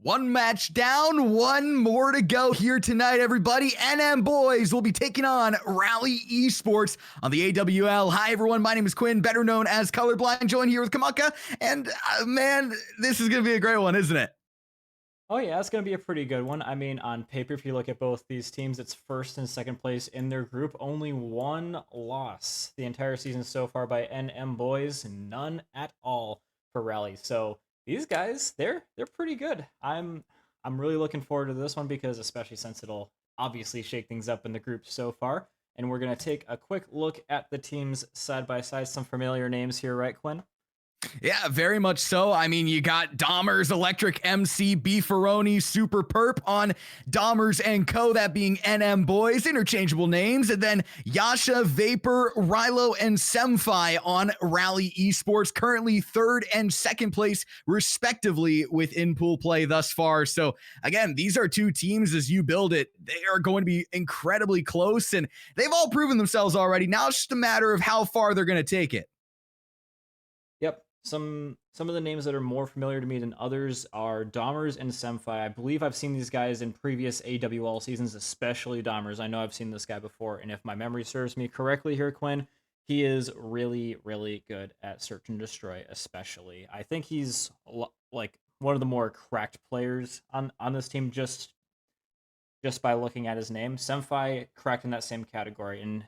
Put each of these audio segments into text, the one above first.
One match down, one more to go here tonight, everybody. NM Boys will be taking on Rally Esports on the AWL. Hi, everyone. My name is Quinn, better known as Colorblind. Joined here with Kamaka. And, man, this is going to be a great one, isn't it? Oh yeah, it's going to be a pretty good one. I mean, on paper, if you look at both these teams, it's first and second place in their group. Only one loss the entire season so far by NM Boys, none at all for Rally. So these guys, they're pretty good. I'm really looking forward to this one because especially since it'll obviously shake things up in the group so far. And we're going to take a quick look at the teams side by side. Some familiar names here, right, Quinn? Yeah, very much so. I mean, you got Dommerz, Electric MC, Beefaroni, Super Perp on Dommerz and Co. That being NM Boys, interchangeable names. And then Yasha, Vapor, Rilo, and Semfi on Rally Esports, currently third and second place, respectively, with in-pool play thus far. So, again, these are two teams as you build it. They are going to be incredibly close, and they've all proven themselves already. Now it's just a matter of how far they're going to take it. Yep. Some of the names that are more familiar to me than others are Dommerz and Semfi. I believe I've seen these guys in previous AWL seasons, especially Dommerz. I know I've seen this guy before, and if my memory serves me correctly here, Quinn, he is really, really good at search and destroy, especially. I think he's like one of the more cracked players on this team just by looking at his name. Semfi cracked in that same category, and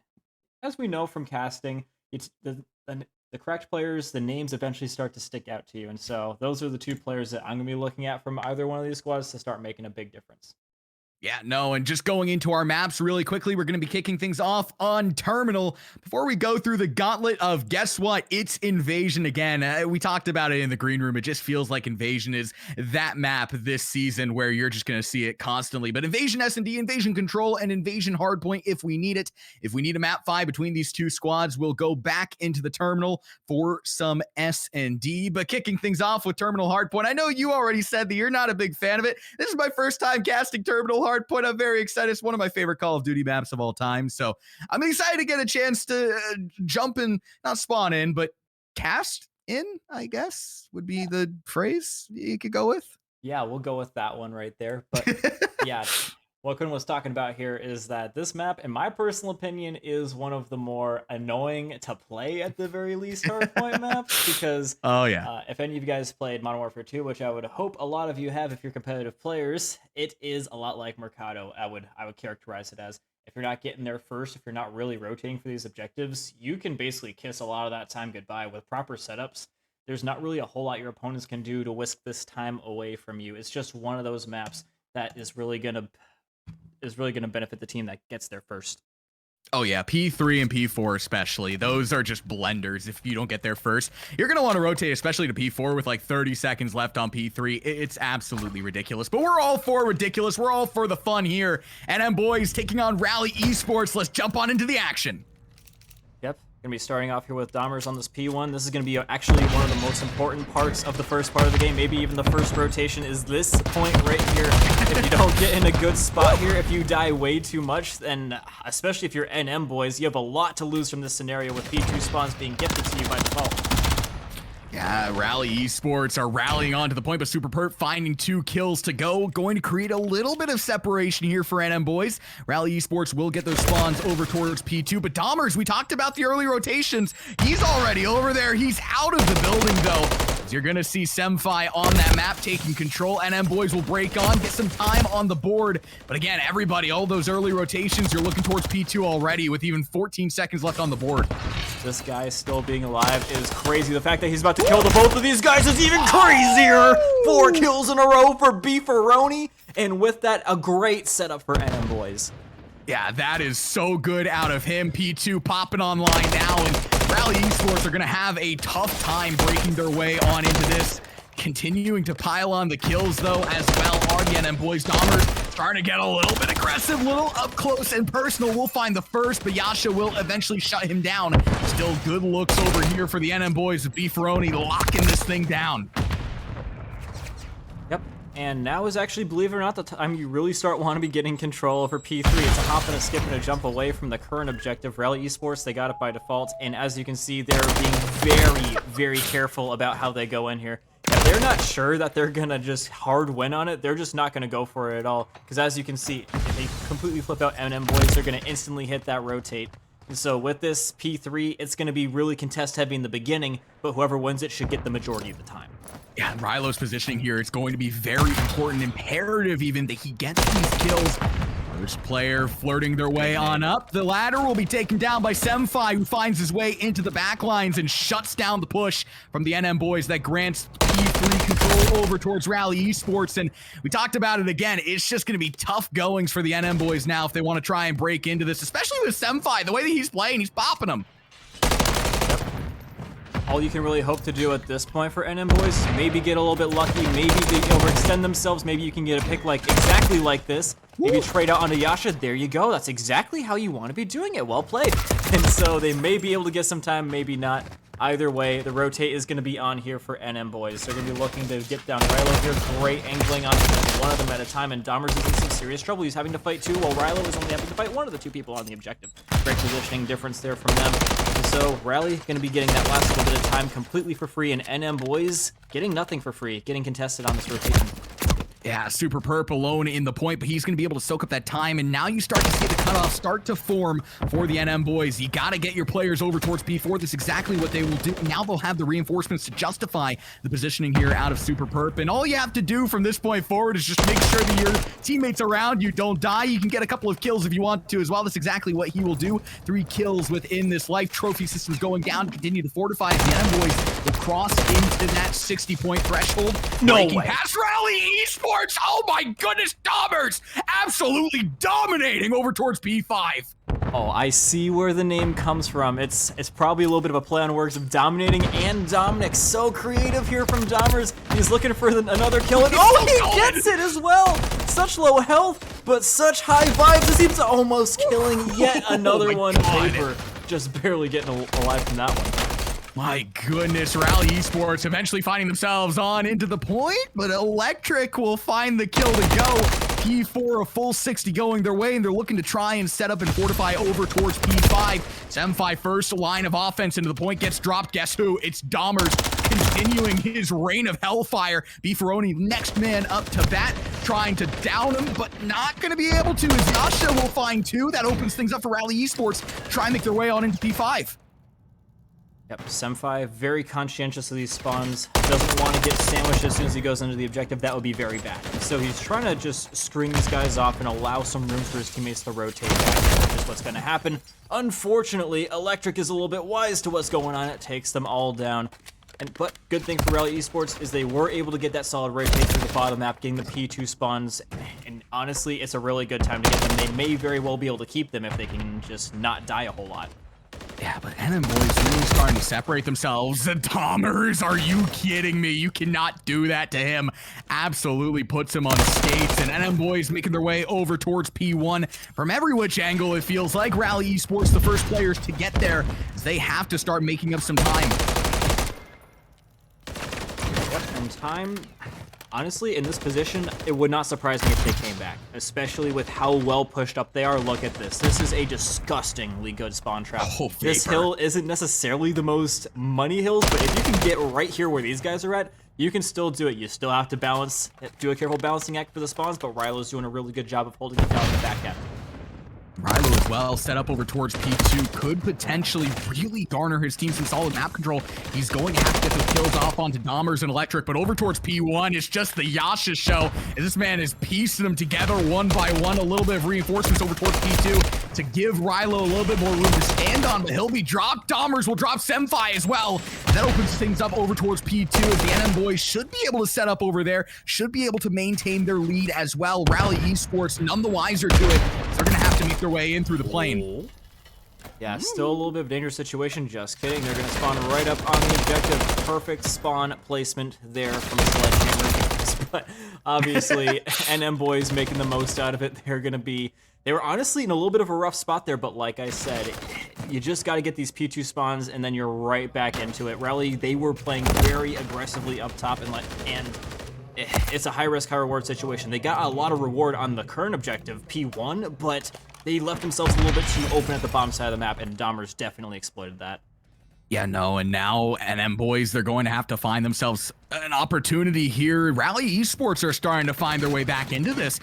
as we know from casting, it's the correct players, the names eventually start to stick out to you. And so those are the two players that I'm going to be looking at from either one of these squads to start making a big difference. Yeah, no, and just going into our maps really quickly, we're going to be kicking things off on Terminal. Before we go through the gauntlet of, guess what, it's Invasion again. We talked about it in the green room. It just feels like Invasion is that map this season where you're just going to see it constantly. But Invasion S&D, Invasion Control, and Invasion Hardpoint if we need it. If we need a map 5 between these two squads, we'll go back into the Terminal for some S&D. But kicking things off with Terminal Hardpoint, I know you already said that you're not a big fan of it. This is my first time casting Terminal Hardpoint. I'm very excited. It's one of my favorite Call of Duty maps of all time. So I'm excited to get a chance to jump in, not spawn in, but cast in, I guess, would be the phrase you could go with. Yeah, we'll go with that one right there. But yeah, what Quinn was talking about here is that this map, in my personal opinion, is one of the more annoying to play at the very least hardpoint maps because if any of you guys played Modern Warfare 2, which I would hope a lot of you have if you're competitive players, it is a lot like Mercado. I would characterize it as. If you're not getting there first, if you're not really rotating for these objectives, you can basically kiss a lot of that time goodbye. With proper setups, there's not really a whole lot your opponents can do to whisk this time away from you. It's just one of those maps that is really gonna benefit the team that gets there first. Oh yeah, P3 and P4 especially. Those are just blenders if you don't get there first. You're going to want to rotate, especially to P4 with like 30 seconds left on P3. It's absolutely ridiculous. But we're all for ridiculous. We're all for the fun here. NM Boys taking on Rally Esports. Let's jump on into the action. Yep. Going to be starting off here with Dommerz on this P1. This is going to be actually one of the most important parts of the first part of the game. Maybe even the first rotation is this point right here. If you don't get in a good spot here, if you die way too much, then especially if you're NM Boys, you have a lot to lose from this scenario with P2 spawns being gifted to you by default. Yeah, Rally Esports are rallying onto the point, but Super Perp finding 2 kills to go. Going to create a little bit of separation here for NM Boys. Rally Esports will get those spawns over towards P2, but Dommerz, we talked about the early rotations. He's already over there. He's out of the building, though. You're going to see Semfi on that map taking control. NM Boys will break on, get some time on the board. But again, everybody, all those early rotations, you're looking towards P2 already with even 14 seconds left on the board. This guy still being alive is crazy. The fact that he's about to kill the both of these guys is even crazier. 4 kills in a row for Beefaroni. And with that, a great setup for NM Boys. Yeah, that is so good out of him. P2 popping online now, and Rally Esports are going to have a tough time breaking their way on into this. Continuing to pile on the kills, though, as well are the NM Boys. Dommerz trying to get a little bit aggressive, a little up close and personal. We'll find the first, but Yasha will eventually shut him down. Still good looks over here for the NM Boys with Beefaroni locking this thing down. Yep. And now is actually, believe it or not, the time you really start wanting to be getting control over P3. It's a hop and a skip and a jump away from the current objective. Rally Esports, they got it by default. And as you can see, they're being very, very careful about how they go in here. If they're not sure that they're gonna just hard win on it, they're just not gonna go for it at all. Because as you can see, if they completely flip out NM boys, they're gonna instantly hit that rotate. And so with this P3, it's gonna be really contest heavy in the beginning, but whoever wins it should get the majority of the time. Yeah, Rylo's positioning here is going to be very important, imperative even that he gets these kills. First player flirting their way on up. The ladder will be taken down by Semfi, who finds his way into the back lines and shuts down the push from the NM boys that grants P3 control over towards Rally Esports. And we talked about it again. It's just going to be tough goings for the NM boys now if they want to try and break into this, especially with Semfi. The way that he's playing, he's popping them. All you can really hope to do at this point for NM boys is maybe get a little bit lucky, maybe they overextend themselves, maybe you can get a pick like exactly like this, maybe trade out onto Yasha. There you go, that's exactly how you want to be doing it. Well played. And so they may be able to get some time, maybe not. Either way, the rotate is going to be on here for NM boys. They're going to be looking to get down Rilo here. Great angling on one of them at a time, and Dommerz is in some serious trouble. He's having to fight two, while Rilo is only having to fight one of the two people on the objective. Great positioning difference there from them. And so Rally going to be getting that last little bit of time completely for free, and NM boys getting nothing for free, getting contested on this rotation. Yeah, Super Perp alone in the point, but he's going to be able to soak up that time, and now you start to see the cutoff start to form for the NM boys. You got to get your players over towards P4. That's exactly what they will do. Now they'll have the reinforcements to justify the positioning here out of Super Perp, and all you have to do from this point forward is just make sure that your teammates around you don't die. You can get a couple of kills if you want to as well. That's exactly what he will do. 3 kills within this life. Trophy system's going down to continue to fortify as the NM boys will cross into that 60-point threshold. No Breaking way. past Rally Esports. Oh my goodness, Dommerz absolutely dominating over towards P5. Oh, I see where the name comes from. It's probably a little bit of a play on words of dominating and Dominic. So creative here from Dommerz. He's looking for another kill, and oh, he gets it as well. Such low health, but such high vibes. This seems almost killing yet another one. Paper just barely getting alive from that one. My goodness, Rally Esports eventually finding themselves on into the point, but Electric will find the kill to go. P4 a full 60 going their way, and they're looking to try and set up and fortify over towards P5. Semfi first line of offense into the point gets dropped. Guess who? It's Dommerz continuing his reign of hellfire. Beefaroni next man up to bat, trying to down him, but not going to be able to as Yasha will find 2. That opens things up for Rally Esports to try and make their way on into P5. Yep, Semfi, very conscientious of these spawns. Doesn't want to get sandwiched as soon as he goes into the objective. That would be very bad. So he's trying to just screen these guys off and allow some room for his teammates to rotate back. That's just what's going to happen. Unfortunately, Electric is a little bit wise to what's going on. It takes them all down. But good thing for Rally Esports is they were able to get that solid rotate through the bottom map, getting the P2 spawns. And honestly, it's a really good time to get them. They may very well be able to keep them if they can just not die a whole lot. Yeah, but NM boys really starting to separate themselves. Dommerz, are you kidding me? You cannot do that to him. Absolutely puts him on skates, and NM boys making their way over towards P1. From every which angle, it feels like Rally Esports, the first players to get there, as they have to start making up some time. Yep, and time. Honestly, in this position, it would not surprise me if they came back, especially with how well pushed up they are. Look at this. This is a disgustingly good spawn trap. Oh, this hill isn't necessarily the most money hills, but if you can get right here where these guys are at, you can still do it. You still have to balance, do a careful balancing act for the spawns, but Rylo's doing a really good job of holding it down in the back end. Rilo as well, set up over towards P2, could potentially really garner his team some solid map control. He's going to have to get those kills off onto Dommerz and Electric, but over towards P1, it's just the Yasha show, as this man is piecing them together one by one. A little bit of reinforcements over towards P2 to give Rilo a little bit more room to stand on, but he'll be dropped. Dommerz will drop Semfi as well. That opens things up over towards P2, as the NM boys should be able to set up over there, should be able to maintain their lead as well. Rally Esports none the wiser to it, so they're going to have to make their way in through the plane. Yeah, still a little bit of a dangerous situation. Just kidding. They're going to spawn right up on the objective. Perfect spawn placement there from Sledgehammer. But obviously, NM boys making the most out of it. They were honestly in a little bit of a rough spot there, but like I said, you just got to get these P2 spawns, and then you're right back into it. Rally, they were playing very aggressively up top, and it's a high-risk, high-reward situation. They got a lot of reward on the current objective, P1, but they left themselves a little bit too open at the bottom side of the map, and Dommerz definitely exploited that. Yeah, no, and now NM boys, they're going to have to find themselves an opportunity here. Rally Esports are starting to find their way back into this.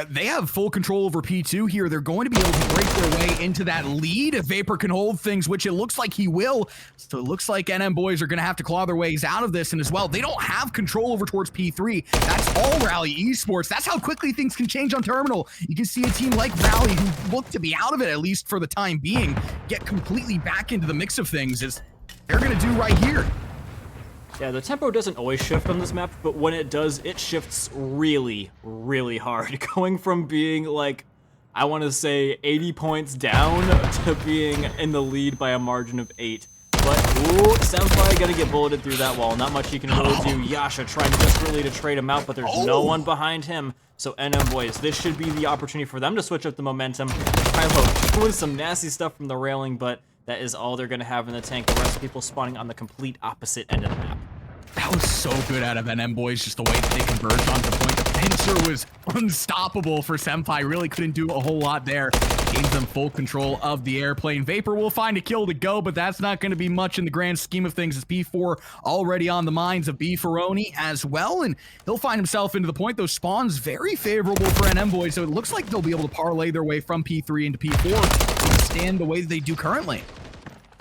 They have full control over P2 here. They're going to be able to break their way into that lead if Vapor can hold things, which it looks like he will. So it looks like NM boys are going to have to claw their ways out of this. And as well, they don't have control over towards P3. That's all Rally Esports. That's how quickly things can change on Terminal. You can see a team like Rally, who look to be out of it, at least for the time being, get completely back into the mix of things as they're going to do right here. Yeah, the tempo doesn't always shift on this map, but when it does, it shifts really, really hard. Going from being like, I want to say 80 points down to being in the lead by a margin of 8. But, ooh, Senpai gonna get bulleted through that wall. Not much he can really do. Yasha trying desperately to trade him out, but there's no one behind him. So NM boys, this should be the opportunity for them to switch up the momentum. Kylo doing some nasty stuff from the railing, but that is all they're going to have in the tank. The rest of people spawning on the complete opposite end of the map. That was so good out of NM boys, just the way that they converged onto the point. The pincer was unstoppable for Senpai. Really couldn't do a whole lot there. Gains them full control of the airplane. Vapor will find a kill to go, but that's not going to be much in the grand scheme of things, as P4 already on the minds of Beefaroni as well, and he'll find himself into the point. Those spawns very favorable for NM boys, so it looks like they'll be able to parlay their way from P3 into P4 to stand the way that they do currently.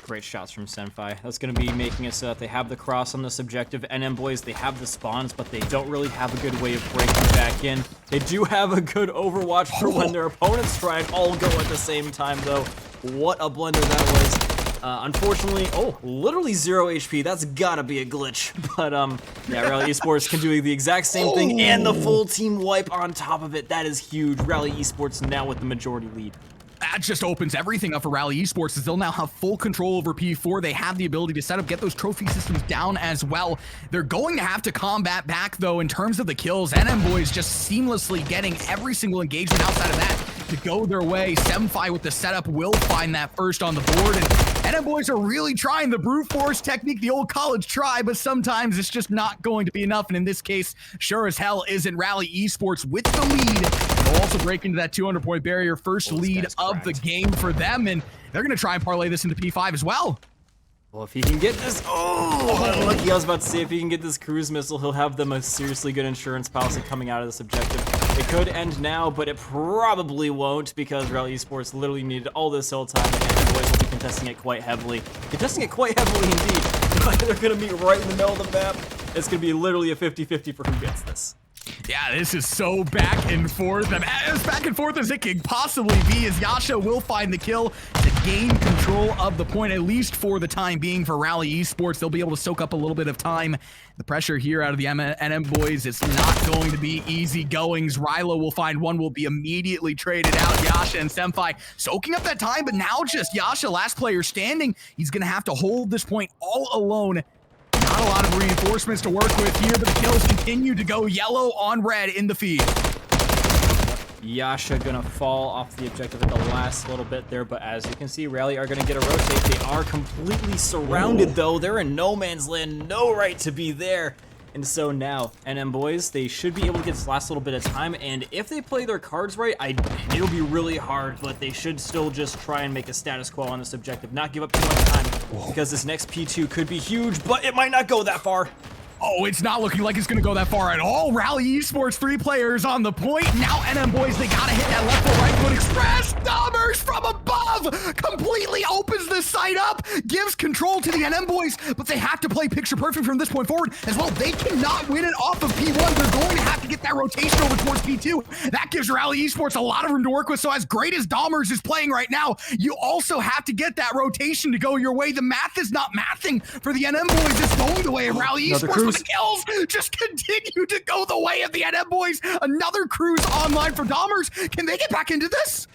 Great shots from Senpai. That's going to be making it so that they have the cross on this objective. NM boys, they have the spawns, but they don't really have a good way of breaking back in. They do have a good overwatch for when their opponents try and all go at the same time, though. What a blender that was. Unfortunately, literally 0 HP. That's gotta be a glitch. But, yeah, Rally Esports can do the exact same thing, and the full team wipe on top of it. That is huge. Rally Esports now with the majority lead. That just opens everything up for Rally Esports, as they'll now have full control over P4. They have the ability to set up, get those trophy systems down as well. They're going to have to combat back, though, in terms of the kills. NM boys just seamlessly getting every single engagement outside of that to go their way. Senpai with the setup will find that first on the board, and NM boys are really trying the brute force technique, the old college try, but sometimes it's just not going to be enough, and in this case, sure as hell isn't. Rally Esports with the lead. They'll also break into that 200-point barrier, first lead of the game for them, and they're going to try and parlay this into P5 as well. Well, if he can get this, lucky I was about to say, if he can get this cruise missile, he'll have the most seriously good insurance policy coming out of this objective. It could end now, but it probably won't, because Rally Esports literally needed all this whole time, and the boys will be contesting it quite heavily. Contesting it quite heavily indeed. They're going to meet right in the middle of the map. It's going to be literally a 50-50 for who gets this. Yeah, this is so back and forth, and as back and forth as it can possibly be, as Yasha will find the kill to gain control of the point, at least for the time being for Rally Esports. They'll be able to soak up a little bit of time. The pressure here out of the NM boys, it's not going to be easy goings. Rilo will find one, will be immediately traded out. Yasha and Senpai soaking up that time, but now just Yasha, last player standing. He's going to have to hold this point all alone. Not a lot of reinforcements to work with here, but the kills continue to go yellow on red in the feed. Yasha gonna fall off the objective at the last little bit there, but as you can see, Rally are gonna get a rotate. They are completely surrounded though. They're in no man's land, no right to be there. And so now, NM boys, they should be able to get this last little bit of time, and if they play their cards right, it'll be really hard, but they should still just try and make a status quo on this objective, not give up too much time, because this next P2 could be huge, but it might not go that far. Oh, it's not looking like it's going to go that far at all. Rally Esports, 3 players on the point. Now NM boys, they got to hit that left foot, right foot express. Dommerz from above completely opens the site up, gives control to the NM boys, but they have to play picture perfect from this point forward as well. They cannot win it off of P1. They're going to have to get that rotation over towards P2. That gives Rally Esports a lot of room to work with. So as great as Dommerz is playing right now, you also have to get that rotation to go your way. The math is not mathing for the NM boys. It's going the way of Rally Esports. The kills just continue to go the way of the NM boys. Another cruise online for Dommerz. Can they get back into this?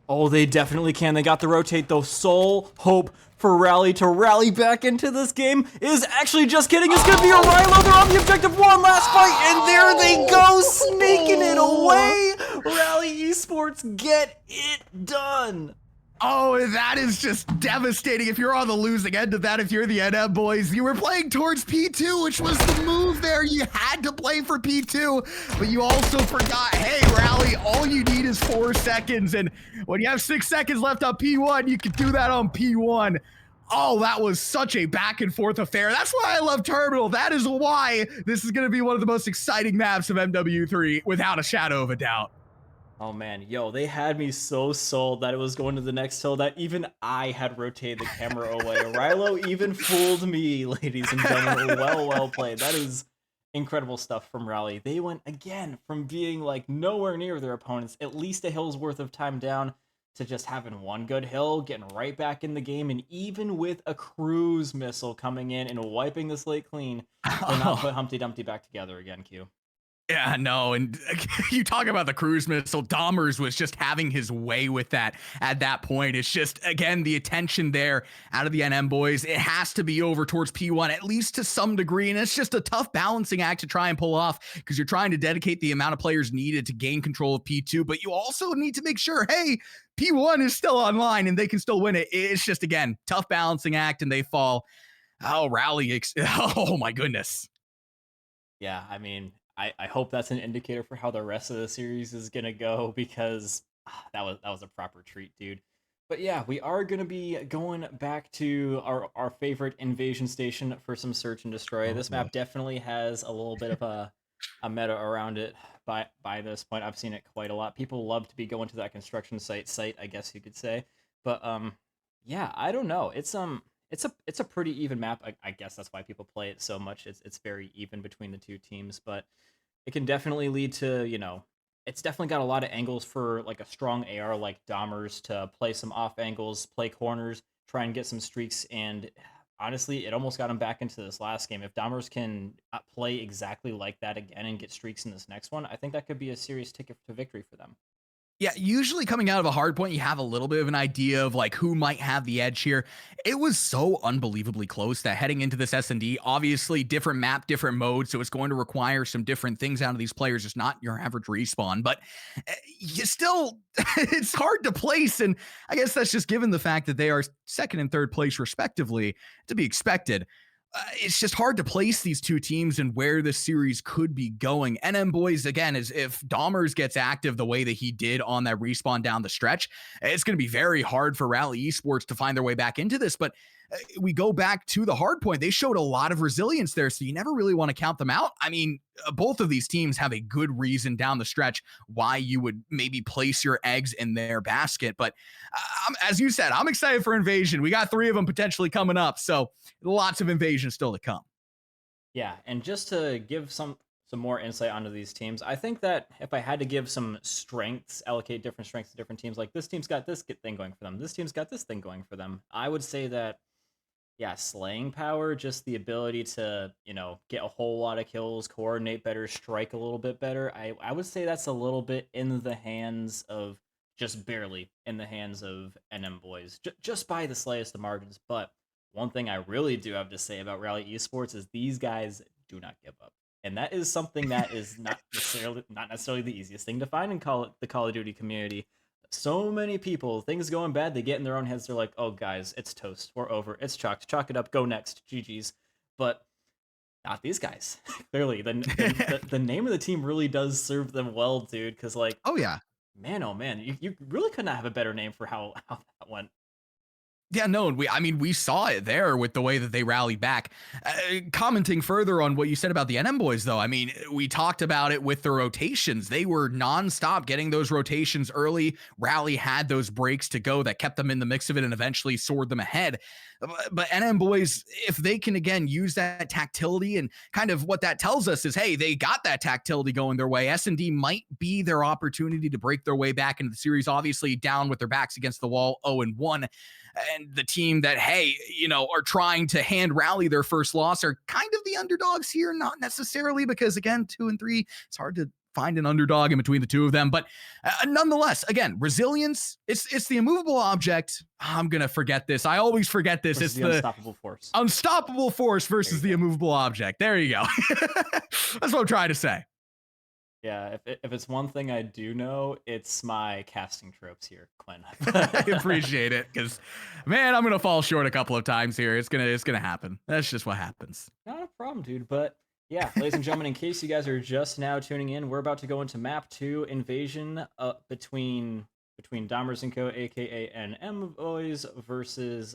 Oh, they definitely can. They got the rotate, though. Sole hope for Rally to rally back into this game is actually just kidding. It's going to be a Rilo. They're on the objective. One last fight, and there they go, sneaking it away. Rally Esports get it done. Oh, that is just devastating. If you're on the losing end of that, if you're the NM boys, you were playing towards P2, which was the move there. You had to play for P2, but you also forgot, hey, Rally, all you need is 4 seconds. And when you have 6 seconds left on P1, you can do that on P1. Oh, that was such a back and forth affair. That's why I love Terminal. That is why this is going to be one of the most exciting maps of MW3, without a shadow of a doubt. Oh man, yo, they had me so sold that it was going to the next hill that even I had rotated the camera away. Rilo even fooled me, ladies and gentlemen. Well played. That is incredible stuff from Rally. They went again from being like nowhere near their opponents, at least a hill's worth of time down, to just having one good hill, getting right back in the game, and even with a cruise missile coming in and wiping the slate clean, they're not put Humpty Dumpty back together again, Q. Yeah, no, and you talk about the cruise missile. Dommerz was just having his way with that at that point. It's just, again, the attention there out of the NM boys. It has to be over towards P1, at least to some degree, and it's just a tough balancing act to try and pull off, because you're trying to dedicate the amount of players needed to gain control of P2, but you also need to make sure, hey, P1 is still online and they can still win it. It's just, again, tough balancing act, and they fall. Oh, Rally. Oh, my goodness. Yeah, I mean, I hope that's an indicator for how the rest of the series is gonna go, because that was a proper treat, dude. But yeah, we are gonna be going back to our favorite invasion station for some search and destroy. This map definitely has a little bit of a meta around it by this point. I've seen it quite a lot. People love to be going to that construction site, I guess you could say. But yeah, I don't know. It's a pretty even map. I guess that's why people play it so much. It's very even between the two teams, but it can definitely lead to, it's definitely got a lot of angles for like a strong AR like Dommerz to play some off angles, play corners, try and get some streaks. And honestly, it almost got him back into this last game. If Dommerz can play exactly like that again and get streaks in this next one, I think that could be a serious ticket to victory for them. Yeah, usually coming out of a hard point, you have a little bit of an idea of like who might have the edge here. It was so unbelievably close that heading into this S&D, obviously different map, different mode, so it's going to require some different things out of these players. It's not your average respawn, but you still, it's hard to place, and I guess that's just given the fact that they are second and third place respectively, to be expected. It's just hard to place these two teams and where this series could be going. NM boys, again, is if Dommerz gets active the way that he did on that respawn down the stretch, it's going to be very hard for Rally Esports to find their way back into this. But we go back to the hard point. They showed a lot of resilience there, so you never really want to count them out. I mean, both of these teams have a good reason down the stretch why you would maybe place your eggs in their basket. But as you said, I'm excited for Invasion. We got 3 of them potentially coming up, so lots of Invasion still to come. Yeah, and just to give some more insight onto these teams, I think that if I had to give some strengths, allocate different strengths to different teams, like this team's got this thing going for them, this team's got this thing going for them, I would say that, yeah, slaying power, just the ability to, get a whole lot of kills, coordinate better, strike a little bit better. I would say that's a little bit in the hands of, just barely in the hands of NM boys, just by the slightest of margins. But one thing I really do have to say about Rally Esports is these guys do not give up. And that is something that is not necessarily the easiest thing to find in the Call of Duty community. So many people, things going bad, they get in their own heads. They're like, "Oh, guys, it's toast. We're over. It's chalked. Chalk it up. Go next. GG's." But not these guys. Clearly, the name of the team really does serve them well, dude. Because oh yeah, oh man, you really could not have a better name for how that went. Yeah, no, we saw it there with the way that they rallied back. Commenting further on what you said about the NM boys, though, I mean, we talked about it with the rotations. They were nonstop getting those rotations early. Rally had those breaks to go that kept them in the mix of it and eventually soared them ahead. But NM boys, if they can, again, use that tactility, and kind of what that tells us is, hey, they got that tactility going their way. S&D might be their opportunity to break their way back into the series, obviously down with their backs against the wall, 0-1. And the team that, hey, are trying to hand Rally their first loss are kind of the underdogs here. Not necessarily, because, again, 2 and 3, it's hard to find an underdog in between the two of them. But nonetheless, again, resilience, it's the immovable object. I'm going to forget this. I always forget this. It's the unstoppable force. Unstoppable force versus the immovable object. There you go. That's what I'm trying to say. Yeah, if it's one thing I do know, it's my casting tropes here, Quinn. I appreciate it, because, man, I'm gonna fall short a couple of times here. It's gonna happen. That's just what happens. Not a problem, dude. But yeah, ladies and gentlemen, in case you guys are just now tuning in, we're about to go into map 2, Invasion, between Dommerz and Co, aka NM boys, versus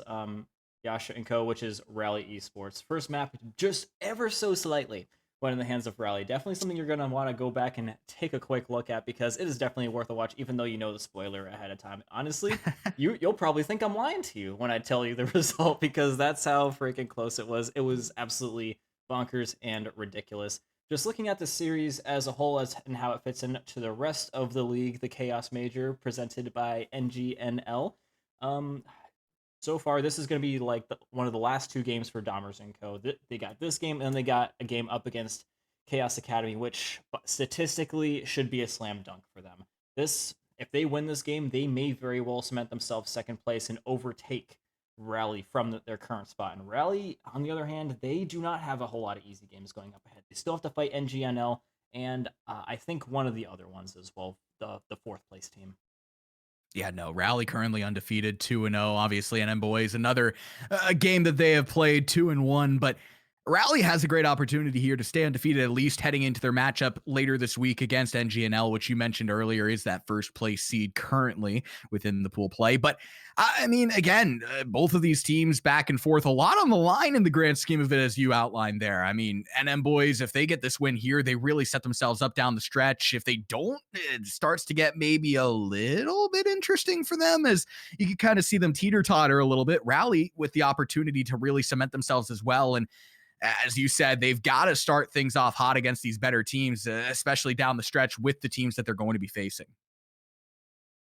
Yasha and Co., which is Rally Esports. First map, just ever so slightly went in the hands of Rally. Definitely something you're going to want to go back and take a quick look at, because it is definitely worth a watch, even though you know the spoiler ahead of time. Honestly, you'll probably think I'm lying to you when I tell you the result, because that's how freaking close it was. It was absolutely bonkers and ridiculous. Just looking at the series as a whole and how it fits into the rest of the league, the Chaos Major presented by NGNL. So far, this is going to be like one of the last two games for Dommerz and Co. They got this game, and then they got a game up against Chaos Academy, which statistically should be a slam dunk for them. If they win this game, they may very well cement themselves second place and overtake Rally from their current spot. And Rally, on the other hand, they do not have a whole lot of easy games going up ahead. They still have to fight NGNL, and I think one of the other ones as well, the fourth place team. Yeah, no, Rally currently undefeated, 2-0. Obviously, NM Boys, another game that they have played 2-1, but Rally has a great opportunity here to stay undefeated, at least heading into their matchup later this week against NGNL, which you mentioned earlier is that first place seed currently within the pool play. But I mean, again, both of these teams back and forth, a lot on the line in the grand scheme of it, as you outlined there. I mean, NM Boys, if they get this win here, they really set themselves up down the stretch. If they don't, it starts to get maybe a little bit interesting for them, as you can kind of see them teeter-totter a little bit. Rally with the opportunity to really cement themselves as well. And as you said, they've got to start things off hot against these better teams, especially down the stretch with the teams that they're going to be facing.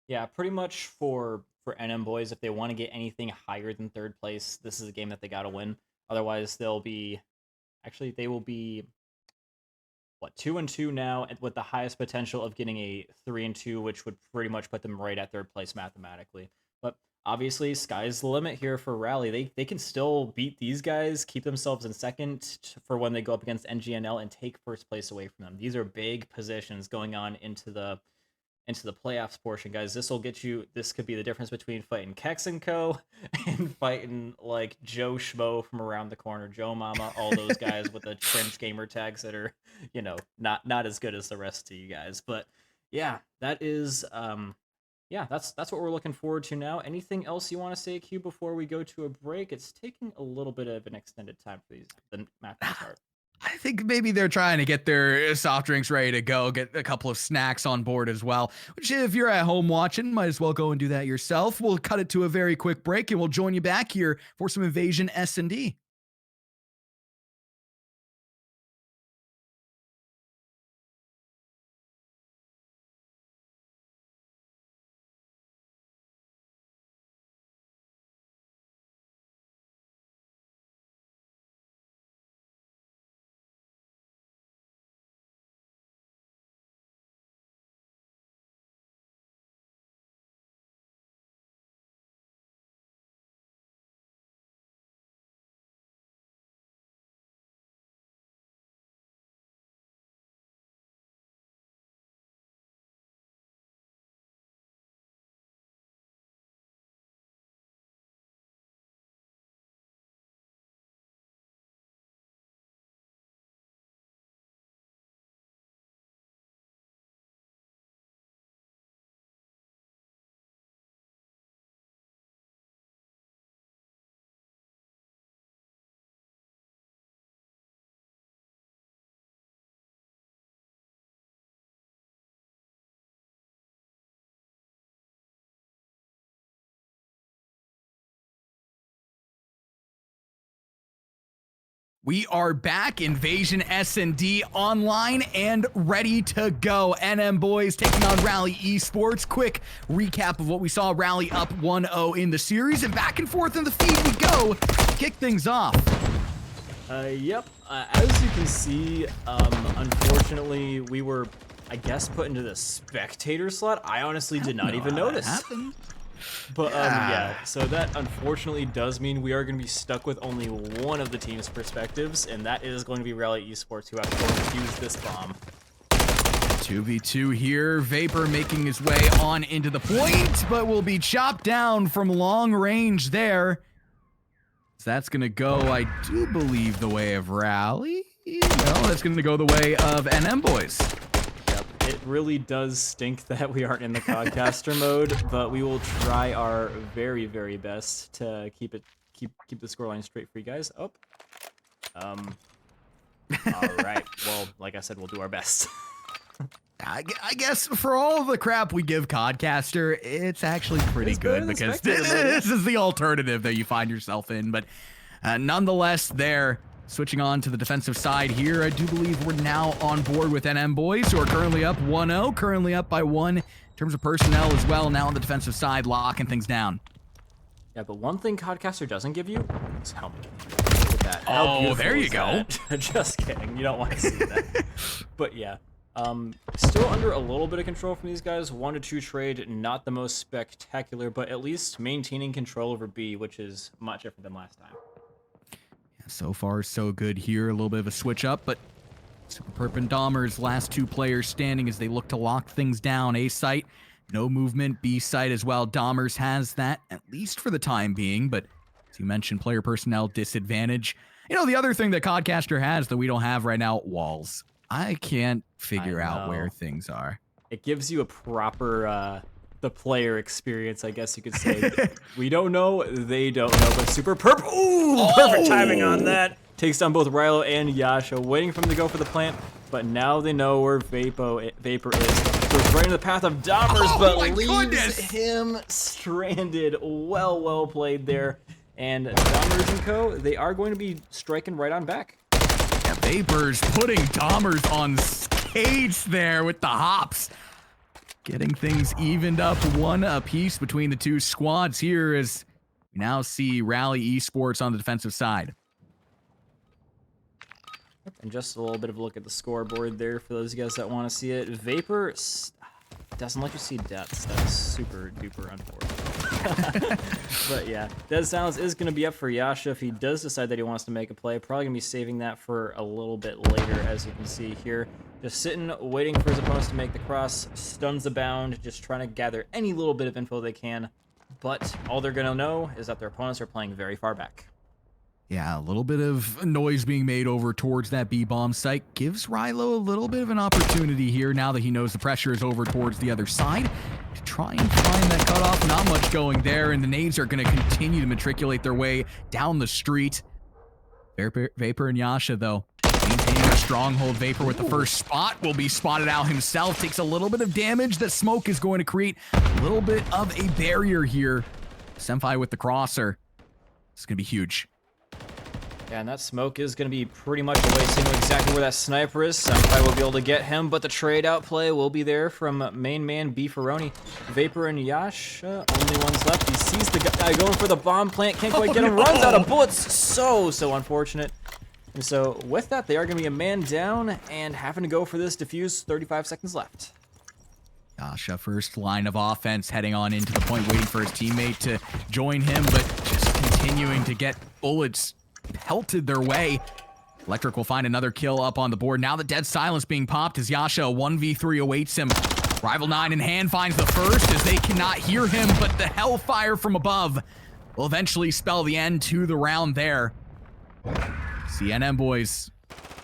Yeah, pretty much for NM Boys, if they want to get anything higher than third place, this is a game that they got to win. Otherwise, they will be 2-2 now, with the highest potential of getting a 3-2, which would pretty much put them right at third place mathematically. But obviously, sky's the limit here for Rally. They can still beat these guys, keep themselves in second for when they go up against NGNL, and take first place away from them. These are big positions going on into the playoffs portion, guys. This could be the difference between fighting Kex and Co. and fighting like Joe Schmo from around the corner, Joe Mama, all those guys with the cringe gamer tags that are, not as good as the rest of you guys. But yeah, that is that's what we're looking forward to now. Anything else you want to say, Q, before we go to a break? It's taking a little bit of an extended time for the map to start. I think maybe they're trying to get their soft drinks ready to go, get a couple of snacks on board as well, which if you're at home watching, might as well go and do that yourself. We'll cut it to a very quick break, and we'll join you back here for some Invasion S&D. We are back, Invasion S&D online and ready to go. NM Boys taking on Rally Esports. Quick recap of what we saw. Rally up 1-0 in the series, and back and forth in the feed we go. Kick things off. Yep. As you can see, unfortunately, we were, I guess, put into the spectator slot. I honestly did not even notice. But yeah, so that unfortunately does mean we are going to be stuck with only one of the team's perspectives, and that is going to be Rally Esports, who have to defuse this bomb. 2v2 here. Vapor making his way on into the point, but will be chopped down from long range there. So that's going to go, I do believe, the way of Rally. No, that's going to go the way of NM Boys. It really does stink that we aren't in the Codcaster mode, but we will try our very, very best to keep keep the scoreline straight for you guys. Oh. All right. Well, like I said, we'll do our best. I guess for all of the crap we give Codcaster, it's actually pretty good because this is the alternative that you find yourself in. But nonetheless, they're switching on to the defensive side here. I do believe we're now on board with NM boys, who are currently up 1-0, currently up by 1 in terms of personnel as well. Now on the defensive side, locking things down. Yeah, but one thing Codcaster doesn't give you is helmet. Look at that. Oh, there you go. Just kidding. You don't want to see that. But yeah. Still under a little bit of control from these guys. 1-2 trade, not the most spectacular, but at least maintaining control over B, which is much different than last time. Yeah, so far, so good here. A little bit of a switch up, but Super Perp and Dommerz, last 2 players standing as they look to lock things down. A site, no movement. B site as well. Dommerz has that, at least for the time being, but as you mentioned, player personnel disadvantage. You know, the other thing that Codcaster has that we don't have right now, walls. I can't figure out where things are. It gives you a proper the player experience, I guess you could say. We don't know, they don't know, but Super Perp, ooh, perfect timing on that. Takes down both Rilo and Yasha, waiting for him to go for the plant, but now they know where Vapor is. Goes right in the path of Dommerz, but leaves him stranded. Well played there. And Dommerz and co, they are going to be striking right on back. Yeah, Vapor's putting Dommerz on skates there with the hops. Getting things evened up 1 apiece between the 2 squads here as we now see Rally Esports on the defensive side. And just a little bit of a look at the scoreboard there for those of you guys that want to see it. Vapor doesn't let you see deaths. That's super duper unfortunate. But yeah, Dead Silence is going to be up for Yasha if he does decide that he wants to make a play. Probably going to be saving that for a little bit later, as you can see here. Just sitting, waiting for his opponents to make the cross. Stuns abound, just trying to gather any little bit of info they can. But all they're going to know is that their opponents are playing very far back. Yeah, a little bit of noise being made over towards that B-bomb site gives Rilo a little bit of an opportunity here now that he knows the pressure is over towards the other side to try and find that cutoff. Not much going there, and the nades are going to continue to matriculate their way down the street. Vapor and Yasha, though, maintaining a stronghold. Vapor with the first spot will be spotted out himself. Takes a little bit of damage. The smoke is going to create a little bit of a barrier here. Senpai with the crosser. It's going to be huge. Yeah, and that smoke is going to be pretty much away, so you know exactly where that sniper is. Senpai will be able to get him, but the trade-out play will be there from main man Beefaroni. Vapor and Yasha, only ones left. He sees the guy going for the bomb plant, can't quite get him, runs out of bullets. So unfortunate. And so with that, they are going to be a man down and having to go for this defuse. 35 seconds left. Yasha, first line of offense, heading on into the point, waiting for his teammate to join him, but just continuing to get bullets pelted their way. Electric will find another kill up on the board. Now the Dead Silence being popped as Yasha, 1v3 awaits him. Rival 9 in hand finds the first as they cannot hear him, but the hellfire from above will eventually spell the end to the round there. CNM boys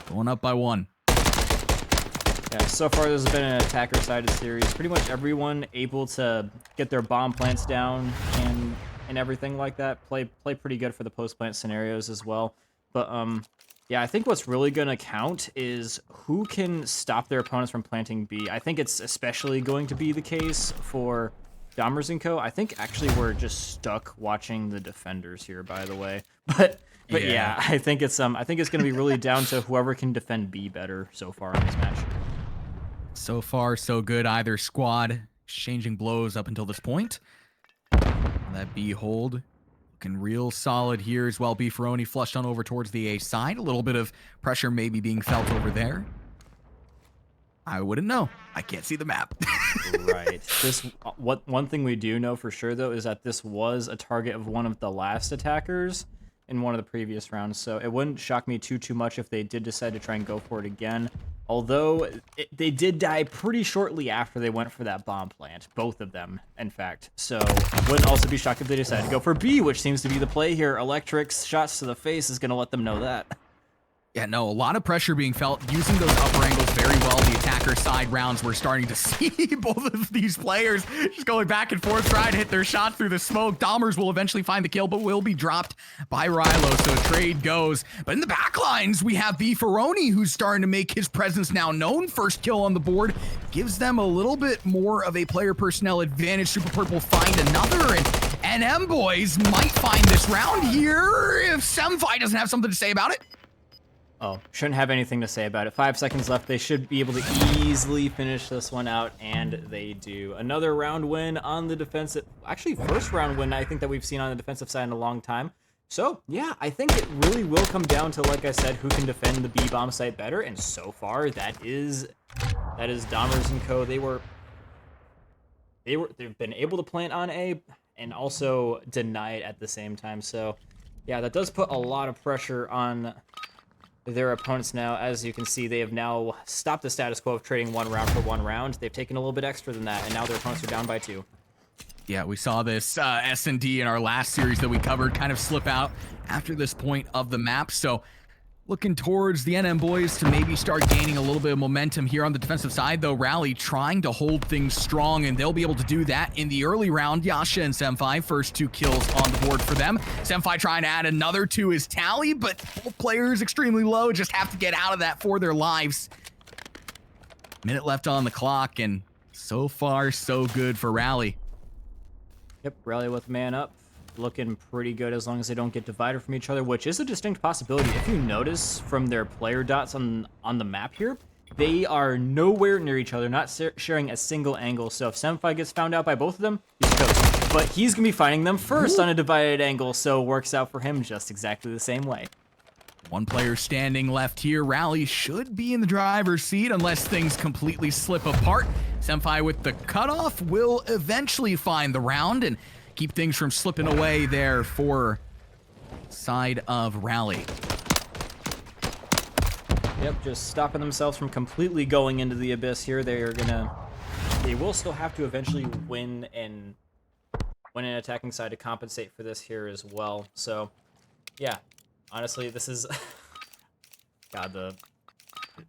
going up by 1. Yeah, so far this has been an attacker-sided series. Pretty much everyone able to get their bomb plants down and everything like that. Play pretty good for the post-plant scenarios as well. But yeah, I think what's really going to count is who can stop their opponents from planting B. I think it's especially going to be the case for Dommerz and co. I think actually we're just stuck watching the defenders here, by the way. But yeah, I think it's going to be really down to whoever can defend B better so far in this match. So far, so good. Either squad exchanging blows up until this point. That B hold looking real solid here as well. Beefaroni flushed on over towards the A side. A little bit of pressure maybe being felt over there. I wouldn't know. I can't see the map. Right. One thing we do know for sure, though, is that this was a target of one of the last attackers in one of the previous rounds. So it wouldn't shock me too much if they did decide to try and go for it again. Although they did die pretty shortly after they went for that bomb plant. Both of them, in fact. So wouldn't also be shocked if they decided to go for B, which seems to be the play here. Electric's shots to the face is going to let them know that. Yeah, no, a lot of pressure being felt, using those upper angles very well. The attacker side rounds, we're starting to see both of these players just going back and forth, trying to hit their shot through the smoke. Dommerz will eventually find the kill, but will be dropped by Rilo, so trade goes. But in the backlines, we have Beefaroni, who's starting to make his presence now known. First kill on the board gives them a little bit more of a player personnel advantage. Super Purple find another, and NM boys might find this round here if Semfi doesn't have something to say about it. Oh, shouldn't have anything to say about it. 5 seconds left. They should be able to easily finish this one out, and they do. Another round win on the defensive. Actually, first round win I think that we've seen on the defensive side in a long time. So, yeah, I think it really will come down to, like I said, who can defend the B-bomb site better, and so far that is Dommerz and Co. They've been able to plant on A and also deny it at the same time. So, yeah, that does put a lot of pressure on their opponents now. As you can see, they have now stopped the status quo of trading 1 round for 1 round. They've taken a little bit extra than that, and now their opponents are down by 2. Yeah, we saw this S&D in our last series that we covered kind of slip out after this point of the map. So looking towards the NM boys to maybe start gaining a little bit of momentum here on the defensive side, though. Rally trying to hold things strong, and they'll be able to do that in the early round. Yasha and Semfi, first 2 kills on the board for them. Semfi trying to add another to his tally, but both players extremely low, just have to get out of that for their lives. Minute left on the clock, and so far, so good for Rally. Yep, Rally with man up. Looking pretty good as long as they don't get divided from each other, which is a distinct possibility. If you notice from their player dots on the map here, they are nowhere near each other, not sharing a single angle. So if Semfi gets found out by both of them, he's toast. But he's going to be finding them first on a divided angle, so it works out for him just exactly the same way. 1 player standing left here. Rally should be in the driver's seat unless things completely slip apart. Semfi with the cutoff will eventually find the round and keep things from slipping away there for side of Rally. Yep, just stopping themselves from completely going into the abyss here. They will still have to eventually win an attacking side to compensate for this here as well. So, yeah, honestly, this is God,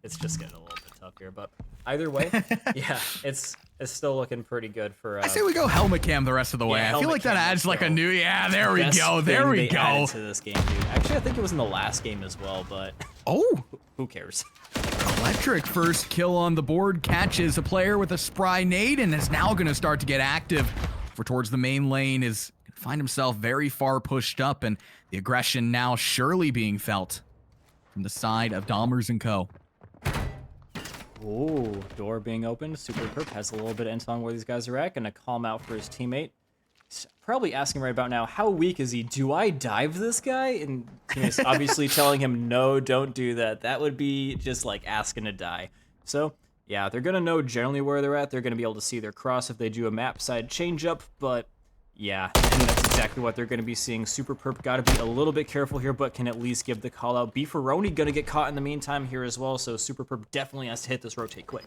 it's just getting a little bit tough here, but either way, yeah, it's still looking pretty good for I say we go helmet cam the rest of the way. Yeah, I feel like that adds like a new, there we go. To this game, dude. Actually, I think it was in the last game as well, but oh, who cares? Electric first kill on the board, catches a player with a spry nade, and is now going to start to get active for towards the main lane. Is find himself very far pushed up, and the aggression now surely being felt from the side of Dommerz and Co. Ooh, door being opened. Super Perp has a little bit of intel on where these guys are at. Gonna call him out for his teammate. He's probably asking right about now, how weak is he? Do I dive this guy? And he's obviously telling him, no, don't do that. That would be just like asking to die. So, yeah, they're gonna know generally where they're at. They're gonna be able to see their cross if they do a map side change up, but yeah, and that's exactly what they're going to be seeing. Super Perp got to be a little bit careful here, but can at least give the call out. Beefaroni going to get caught in the meantime here as well, so Super Perp definitely has to hit this rotate quick.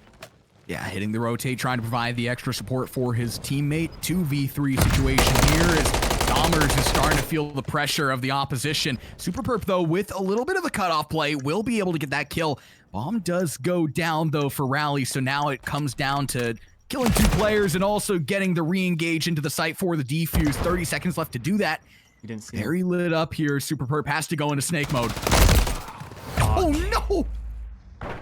Yeah, hitting the rotate, trying to provide the extra support for his teammate. 2v3 situation here as Dommerz is starting to feel the pressure of the opposition. Super Perp, though, with a little bit of a cutoff play, will be able to get that kill. Bomb does go down, though, for Rally, so now it comes down to killing 2 players and also getting the re-engage into the site for the defuse. 30 seconds left to do that. You didn't see Very lit up here. Super Perp has to go into snake mode. Oh no!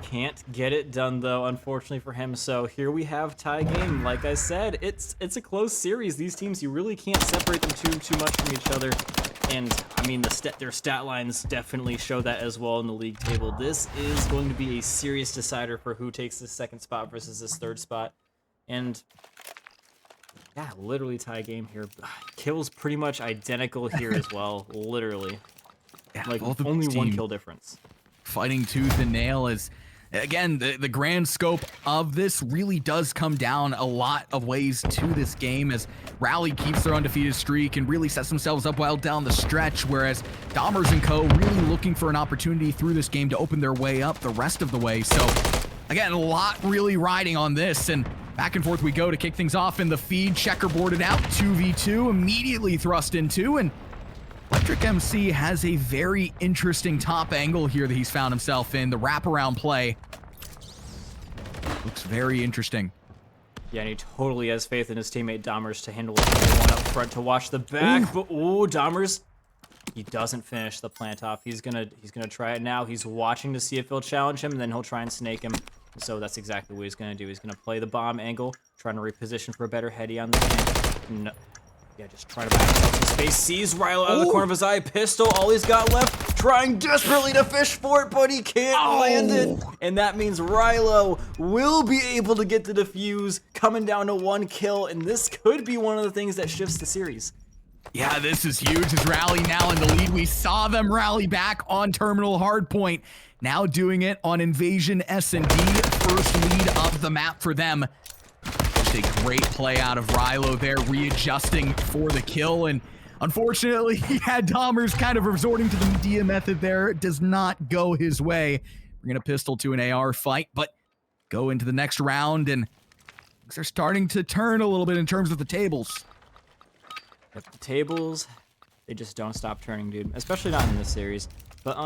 Can't get it done though, unfortunately for him. So here we have tie game. Like I said, it's a close series. These teams, you really can't separate them too much from each other. And I mean, their stat lines definitely show that as well in the league table. This is going to be a serious decider for who takes this 2nd spot versus this 3rd spot. And yeah, literally tie game here. Kills pretty much identical here as well, literally. Yeah, like only 1 kill difference. Fighting tooth and nail is, again, the grand scope of this really does come down a lot of ways to this game as Rally keeps their undefeated streak and really sets themselves up well down the stretch, whereas Dommerz and Co. really looking for an opportunity through this game to open their way up the rest of the way. So again, a lot really riding on this, and back and forth we go to kick things off in the feed. Checkerboarded out, 2v2, immediately thrust into, and Electric MC has a very interesting top angle here that he's found himself in. The wraparound play looks very interesting. Yeah, and he totally has faith in his teammate Dommerz to handle one up front to watch the back. But Dommerz, he doesn't finish the plant off. He's gonna try it now. He's watching to see if he'll challenge him, and then he'll try and snake him. So that's exactly what he's gonna do. He's gonna play the bomb angle, trying to reposition for a better heady on the end. No. Yeah, just trying to back himself to space. Sees Rilo out of the corner of his eye. Pistol, all he's got left. Trying desperately to fish for it, but he can't land it. And that means Rilo will be able to get the defuse, coming down to 1 kill. And this could be one of the things that shifts the series. Yeah, this is huge. His rally now in the lead. We saw them rally back on Terminal Hardpoint. Now doing it on Invasion S&D. First lead of the map for them. A great play out of Rilo there, readjusting for the kill, and unfortunately he had Dommerz kind of resorting to the Medea method there. It does not go his way. We're gonna pistol to an AR fight, but go into the next round, and things are starting to turn a little bit in terms of the tables. But the tables, they just don't stop turning, dude, especially not in this series. But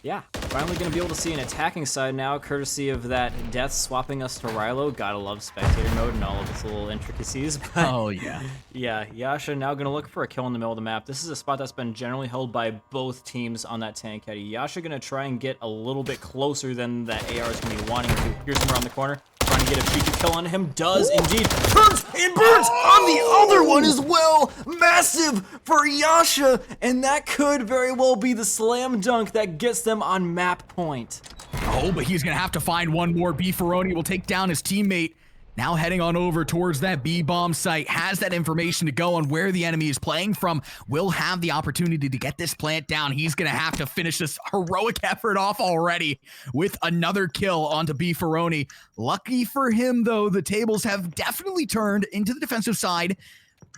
yeah, finally gonna be able to see an attacking side now, courtesy of that death swapping us to Rilo. Gotta love spectator mode and all of its little intricacies. But oh yeah. Yeah, Yasha now gonna look for a kill in the middle of the map. This is a spot that's been generally held by both teams on that tank heady. Yasha gonna try and get a little bit closer than that AR is gonna be wanting to. Here's him around the corner. Trying to get a cheeky kill on him. Does indeed. Turns and burns on the other one as well. Massive for Yasha. And that could very well be the slam dunk that gets them on map point. Oh, but he's going to have to find one more. Beefaroni will take down his teammate. Now heading on over towards that B-bomb site, has that information to go on where the enemy is playing from, will have the opportunity to get this plant down. He's going to have to finish this heroic effort off already with another kill onto Beefaroni. Lucky for him, though, the tables have definitely turned into the defensive side.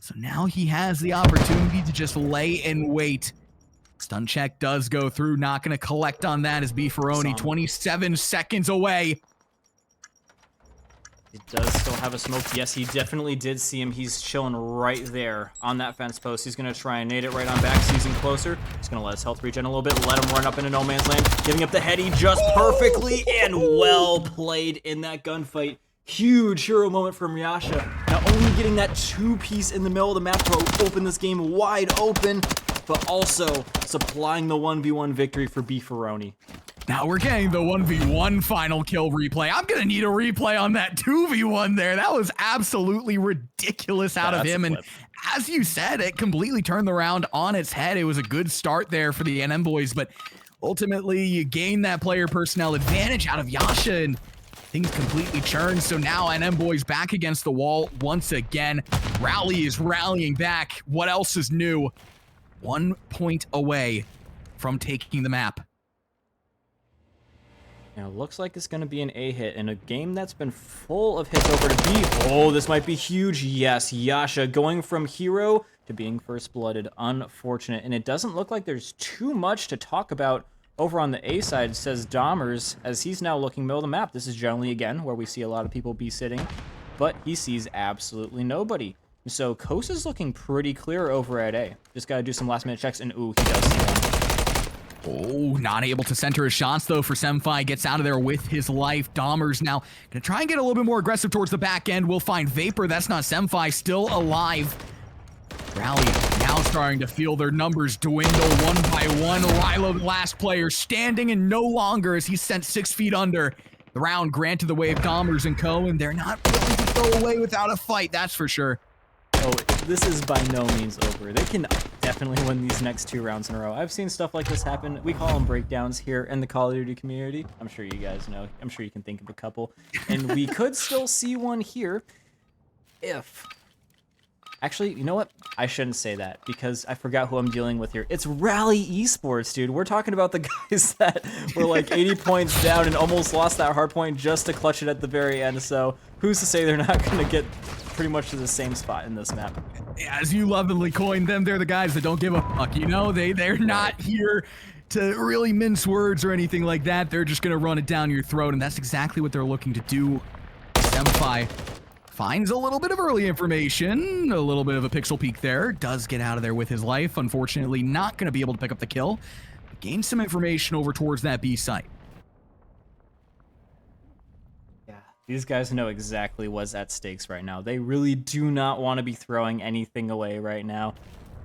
So now he has the opportunity to just lay in wait. Stun check does go through, not going to collect on that as Beefaroni 27 seconds away. He does still have a smoke. Yes, he definitely did see him. He's chilling right there on that fence post. He's going to try and nade it right on back, sees him closer. He's going to let his health regen a little bit, let him run up into no man's land, giving up the heady just perfectly, and well played in that gunfight. Huge hero moment from Yasha. Not only getting that 2-piece in the middle of the map to open this game wide open, but also supplying the 1v1 victory for Beefaroni. Now we're getting the 1v1 final kill replay. I'm gonna need a replay on that 2v1 there. That was absolutely ridiculous out of him. And as you said, it completely turned the round on its head. It was a good start there for the NM boys, but ultimately you gain that player personnel advantage out of Yasha and things completely churned. So now NM boys back against the wall once again. Rally is rallying back. What else is new? 1 point away from taking the map. Now, it looks like it's going to be an A hit in a game that's been full of hits over to B. Oh, this might be huge. Yes, Yasha going from hero to being first blooded. Unfortunate. And it doesn't look like there's too much to talk about over on the A side, says Dommerz, as he's now looking middle of the map. This is generally, again, where we see a lot of people be sitting, but he sees absolutely nobody. So Kaos is looking pretty clear over at A. Just got to do some last minute checks, and ooh, he does see one. Oh, not able to center his shots, though, for Semfi. Gets out of there with his life. Dommerz now going to try and get a little bit more aggressive towards the back end. We'll find Vapor. That's not Semfi. Still alive. Rally now starting to feel their numbers dwindle one by one. Rilo, the last player, standing and no longer as he's sent 6 feet under. The round granted the way of Dommerz and Co, and they're not willing to go away without a fight, that's for sure. Oh, this is by no means over. They can definitely win these next 2 rounds in a row. I've seen stuff like this happen. We call them breakdowns here in the Call of Duty community. I'm sure you guys know. I'm sure you can think of a couple. And we could still see one here if... Actually, you know what? I shouldn't say that because I forgot who I'm dealing with here. It's Rally Esports, dude. We're talking about the guys that were like 80 points down and almost lost that hard point just to clutch it at the very end. So who's to say they're not going to get pretty much to the same spot in this map? As you lovingly coined them, they're the guys that don't give a fuck. You know, they're not here to really mince words or anything like that. They're just going to run it down your throat, and that's exactly what they're looking to do. Semfi Finds a little bit of early information, a little bit of a pixel peek there. Does get out of there with his life. Unfortunately, not going to be able to pick up the kill. But gains some information over towards that B site. Yeah, these guys know exactly what's at stakes right now. They really do not want to be throwing anything away right now.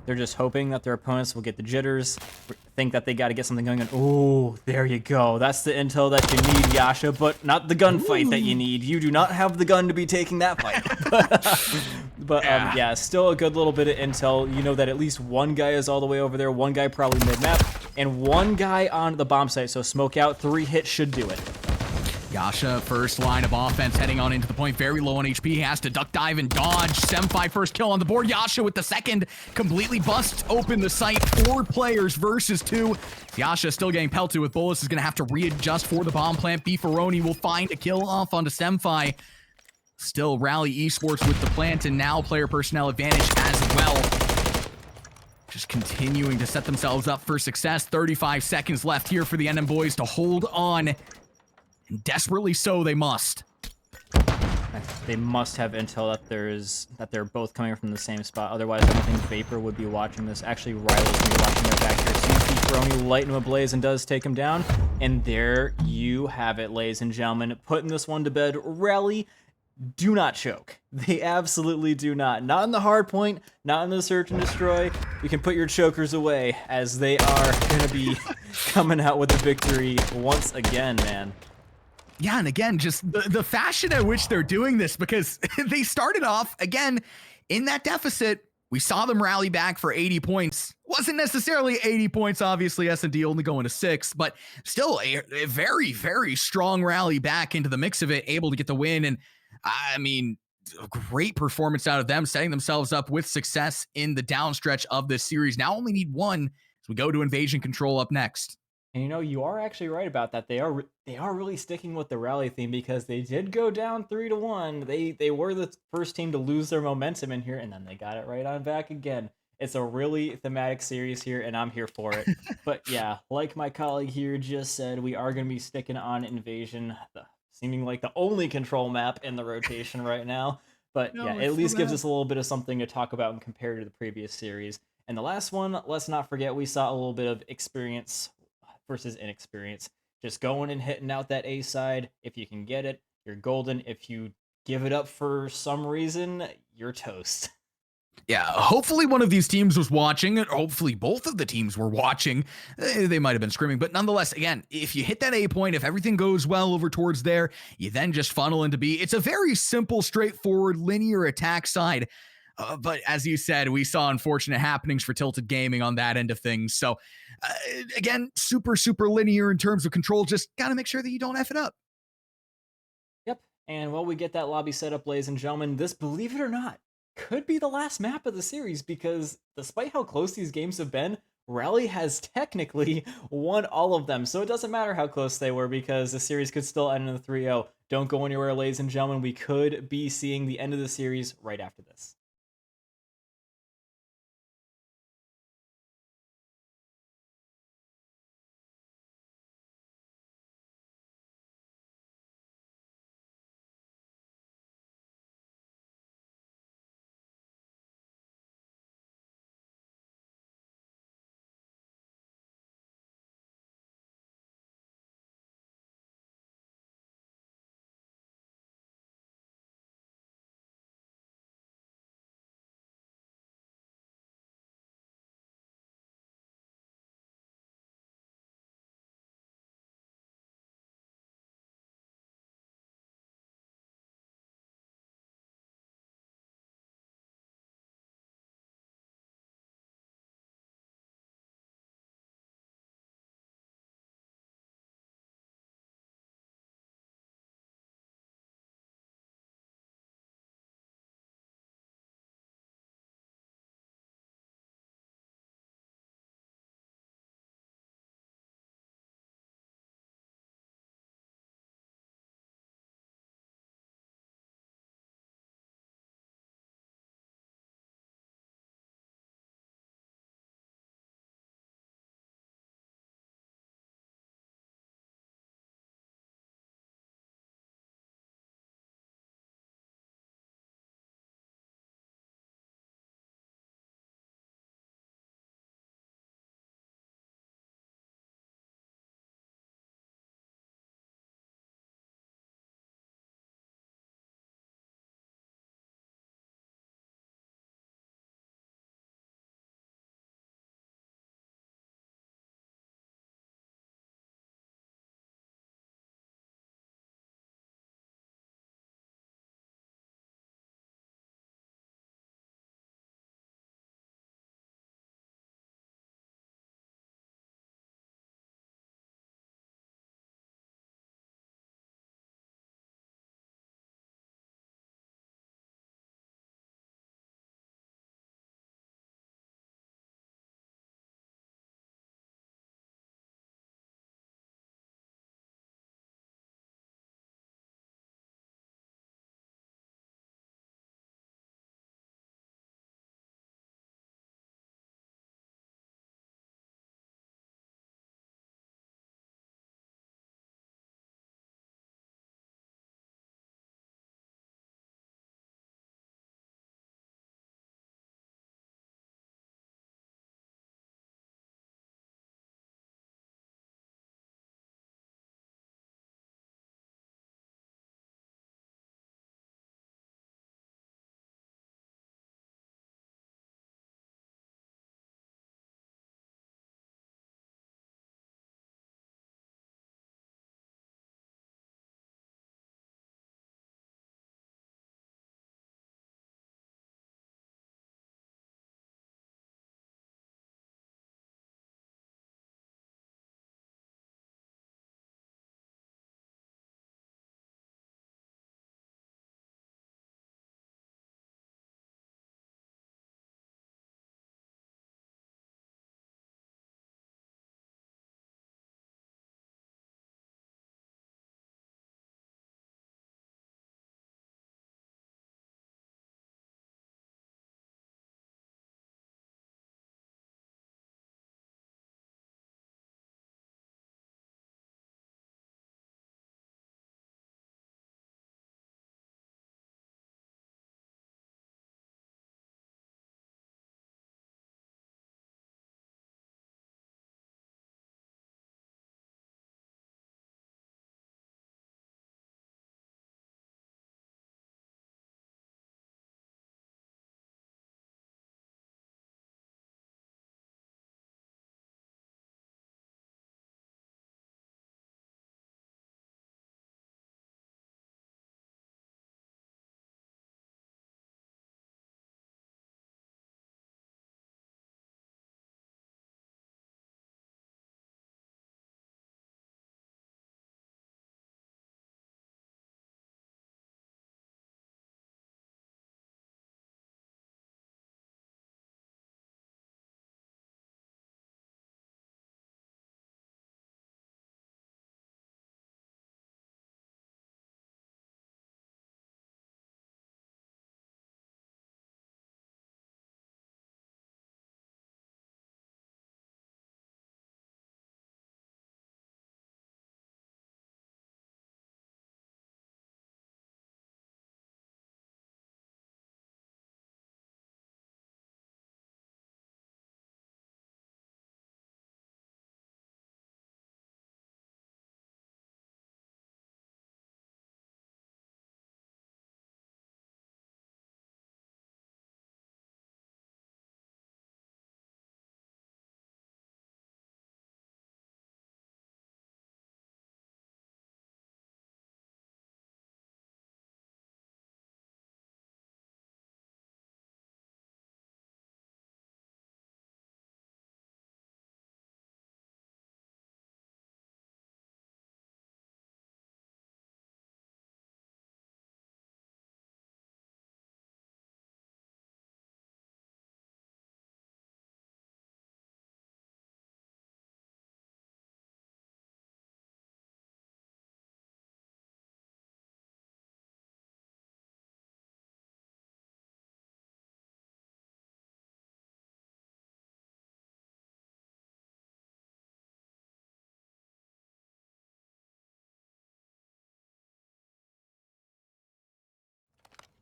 They're just hoping that their opponents will get the jitters, think that they got to get something going on. Oh, there you go. That's the intel that you need, Yasha, but not the gunfight that you need. You do not have the gun to be taking that fight. But yeah, still a good little bit of intel. You know that at least one guy is all the way over there, one guy probably mid-map, and one guy on the bomb site. So smoke out, 3 hits should do it. Yasha, first line of offense, heading on into the point, very low on HP. He has to duck dive and dodge. Sem5 first kill on the board. Yasha with the second, completely busts open the site. 4 players versus 2. Yasha still getting pelted with bullets, is going to have to readjust for the bomb plant. Beefaroni will find a kill off onto Sem5. Still Rally Esports with the plant, and now player personnel advantage as well. Just continuing to set themselves up for success. 35 seconds left here for the NM boys to hold on. And desperately so, they must. They must have intel that they're both coming from the same spot. Otherwise, I don't think Vapor would be watching this. Actually, Riley's going to be watching their back here. Sees Beefaroni light him ablaze and does take him down. And there you have it, ladies and gentlemen. Putting this one to bed. Rally, do not choke. They absolutely do not. Not in the hard point, not in the search and destroy. You can put your chokers away, as they are going to be coming out with the victory once again, man. Yeah, and again, just the fashion at which they're doing this, because they started off, again, in that deficit. We saw them rally back for 80 points. Wasn't necessarily 80 points, obviously, S&D only going to 6, but still a very, very strong rally back into the mix of it, able to get the win. And, I mean, a great performance out of them, setting themselves up with success in the downstretch of this series. Now only need 1 as we go to Invasion Control up next. And you know, you are actually right about that. They are really sticking with the rally theme, because they did go down 3-1. They were the first team to lose their momentum in here, and then they got it right on back again. It's a really thematic series here, and I'm here for it. But yeah, like my colleague here just said, we are going to be sticking on Invasion, seeming like the only control map in the rotation right now. But No, yeah, it's at least the gives map. us a little bit of something to talk about and compare to the previous series. And the last one, let's not forget, we saw a little bit of experience versus inexperience. Just going and hitting out that A side. If you can get it, you're golden. If you give it up for some reason, you're toast. Yeah, hopefully one of these teams was watching. Hopefully both of the teams were watching. They might have been screaming, but nonetheless, again, if you hit that A point, if everything goes well over towards there, you then just funnel into B. It's a very simple, straightforward, linear attack side. But as you said, we saw unfortunate happenings for Tilted Gaming on that end of things. So, again, super, super linear in terms of control. Just got to make sure that you don't F it up. Yep. And while we get that lobby set up, ladies and gentlemen, this, believe it or not, could be the last map of the series, because despite how close these games have been, Rally has technically won all of them. So it doesn't matter how close they were, because the series could still end in a 3-0. Don't go anywhere, ladies and gentlemen. We could be seeing the end of the series right after this.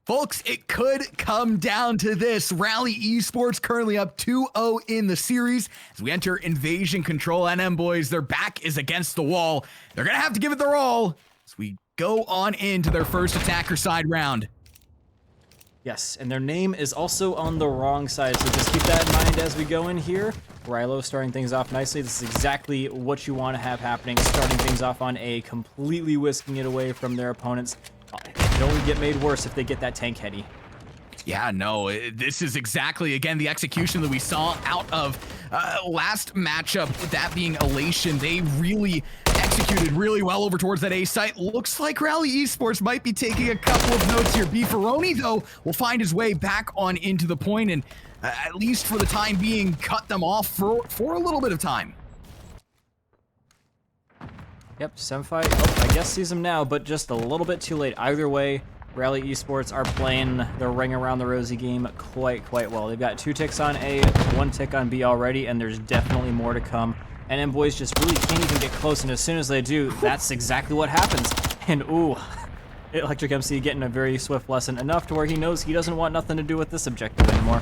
Folks, it could come down to this. Rally Esports currently up 2-0 in the series. As we enter invasion control, NM boys, their back is against the wall. They're going to have to give it their all as we go on into their first attacker side round. Yes, and their name is also on the wrong side, so just keep that in mind as we go in here. Rilo starting things off nicely. This is exactly what you want to have happening, starting things off on A, completely whisking it away from their opponents. It can only get made worse if they get that tank heady. Yeah, no, this is exactly, again, the execution that we saw out of last matchup, that being Elation. They really executed really well over towards that A site. Looks like Rally Esports might be taking a couple of notes here. Beefaroni, though, will find his way back on into the point and, at least for the time being, cut them off for a little bit of time. Yep, Semfi, I guess sees him now, but just a little bit too late. Either way, Rally Esports are playing the ring around the rosy game quite well. They've got 2 ticks on A, 1 tick on B already, and there's definitely more to come. NM boys just really can't even get close, and as soon as they do, that's exactly what happens. And ooh, Electric MC getting a very swift lesson, enough to where he knows he doesn't want nothing to do with this objective anymore.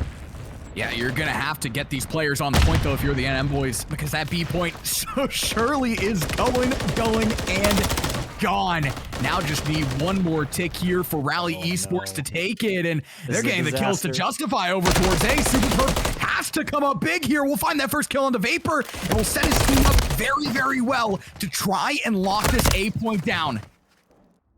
Yeah, you're going to have to get these players on the point, though, if you're the NM boys, because that B point so surely is going, and gone. Now just need one more tick here for Rally Esports to take it, and they're getting the kills to justify over towards A. Super Perp has to come up big here. We'll find that first kill on the Vapor, and we'll set his team up very well to try and lock this A point down.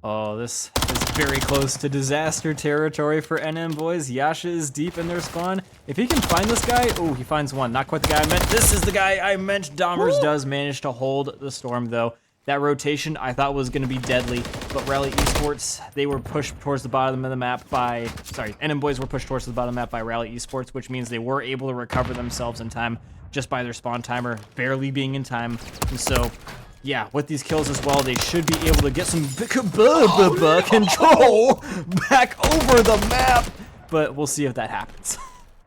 Oh, this is very close to disaster territory for NM boys. Yasha is deep in their spawn. If he can find this guy, oh, he finds one. Not quite the guy I meant. This is the guy I meant. Dommerz does manage to hold the storm, though. That rotation I thought was going to be deadly, but Rally Esports, they were pushed towards the bottom of the map by, NM boys were pushed towards the bottom of the map by Rally Esports, which means they were able to recover themselves in time just by their spawn timer barely being in time. And so, yeah, with these kills as well, they should be able to get some control back over the map, but we'll see if that happens.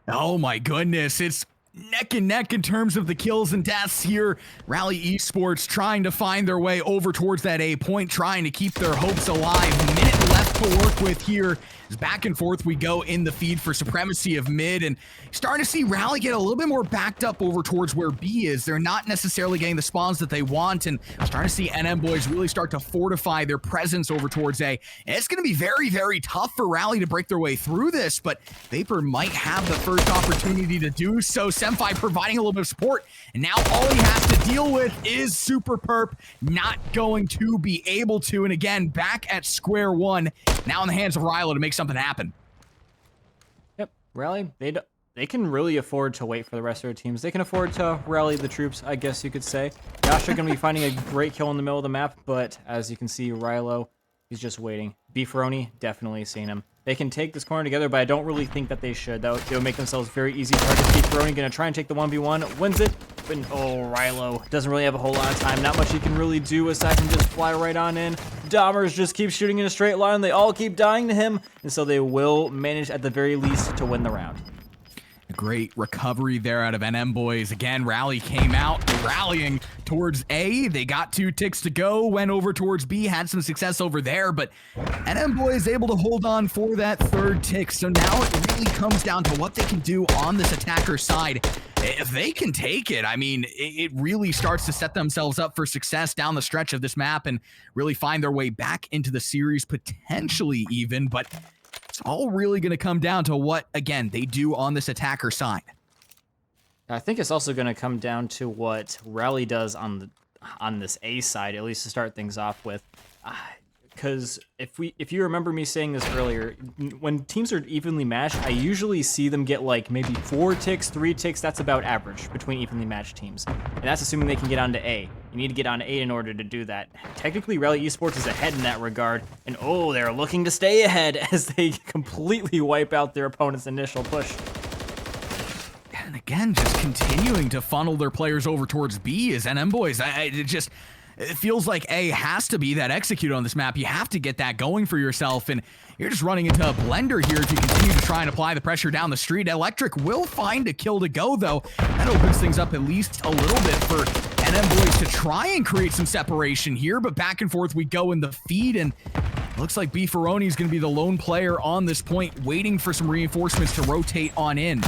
Oh my goodness, it's neck and neck in terms of the kills and deaths here. Rally Esports trying to find their way over towards that A point, trying to keep their hopes alive. Minute left to work with here. As back and forth we go in the feed for supremacy of mid, and starting to see Rally get a little bit more backed up over towards where B is. They're not necessarily getting the spawns that they want, and starting to see NM boys really start to fortify their presence over towards A. And it's going to be very tough for Rally to break their way through this, but Vapor might have the first opportunity to do so. Semfi providing a little bit of support, and now all he has to deal with is Super Perp not going to be able to, and again, back at square one, now in the hands of Rilo to make something happen. Yep, Rally, they can really afford to wait for the rest of their teams. They can afford to rally the troops, I guess you could say. Yasha going to be finding a great kill in the middle of the map, but as you can see, Rilo, he's just waiting. Beefaroni, definitely seeing him. They can take this corner together, but I don't really think that they should. They would make themselves very easy targets. Beefaroni going to try and take the 1v1, wins it. But, oh, Rilo doesn't really have a whole lot of time. Not much he can really do aside from just fly right on in. Dommerz just keeps shooting in a straight line. They all keep dying to him, and so they will manage at the very least to win the round. A great recovery there out of NM boys. Again, Rally came out rallying towards A. They got 2 ticks to go, went over towards B, had some success over there, but NM boys able to hold on for that 3rd tick. So now it really comes down to what they can do on this attacker side. If they can take it, I mean, it really starts to set themselves up for success down the stretch of this map and really find their way back into the series, potentially even, but it's all really going to come down to what, again, they do on this attacker side. I think it's also going to come down to what Rally does on this A side, at least to start things off with. Because if you remember me saying this earlier, when teams are evenly matched, I usually see them get like maybe 4 ticks, 3 ticks. That's about average between evenly matched teams. And that's assuming they can get onto A. You need to get on A in order to do that. Technically, Rally Esports is ahead in that regard. And oh, they're looking to stay ahead as they completely wipe out their opponent's initial push. And again, just continuing to funnel their players over towards B as NM boys. It feels like A has to be that execute on this map. You have to get that going for yourself, and you're just running into a blender here if you continue to try and apply the pressure down the street. Electric will find a kill to go, though. That opens things up at least a little bit for NM boys to try and create some separation here, but back and forth we go in the feed, and Looks like Beefaroni's going to be the lone player on this point, waiting for some reinforcements to rotate on in.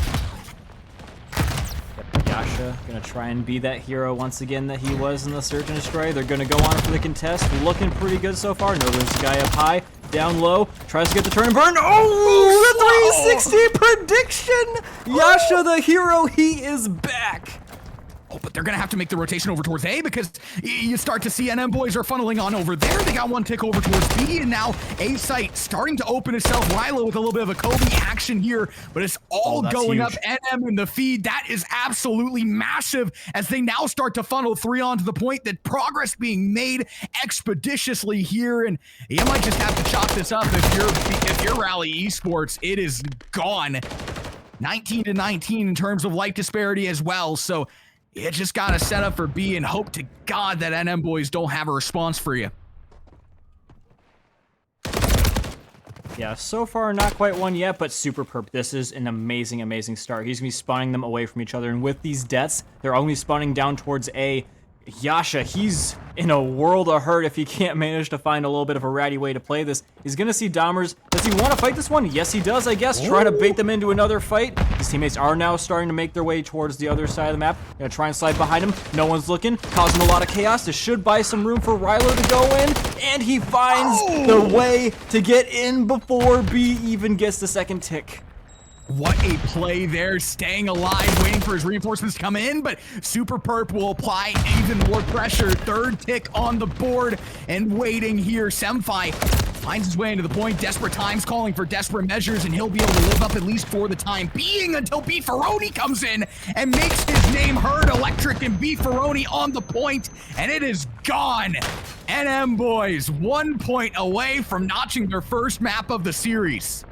Yasha gonna try and be that hero once again that he was in the Search and Destroy. They're gonna go on for the contest. Looking pretty good so far. Northern's guy up high, down low, tries to get the turn and burn. Oh, the 360 prediction! Yasha the hero, he is back. Oh, but they're going to have to make the rotation over towards A because you start to see NM boys are funneling on over there. They got one tick over towards B, and now A site starting to open itself. Rilo with a little bit of a Kobe action here, but it's all going huge. up NM in the feed. That is absolutely massive as they now start to funnel 3 onto the point. That progress being made expeditiously here, and you might just have to chalk this up if you're Rally Esports. It is gone. 19-19 in terms of light disparity as well, so you just got to set up for B and hope to God that NM boys don't have a response for you. Yeah, so far not quite one yet, but super perp. This is an amazing, amazing start. He's going to be spawning them away from each other, and with these deaths, they're only spawning down towards A. Yasha, he's in a world of hurt if he can't manage to find a little bit of a ratty way to play this. He's going to see Dommerz. Does he want to fight this one? Yes, he does, I guess. Trying to bait them into another fight. His teammates are now starting to make their way towards the other side of the map. Gonna try and slide behind him. No one's looking. Causing a lot of chaos. This should buy some room for Rilo to go in. And he finds the way to get in before B even gets the second tick. What a play there, staying alive, waiting for his reinforcements to come in, but Super Perp will apply even more pressure. Third tick on the board and waiting here. Semfi finds his way into the point. Desperate times calling for desperate measures, and he'll be able to live up at least for the time being until Beefaroni comes in and makes his name heard. Electric and Beefaroni on the point, and it is gone. NM boys 1 point away from notching their first map of the series.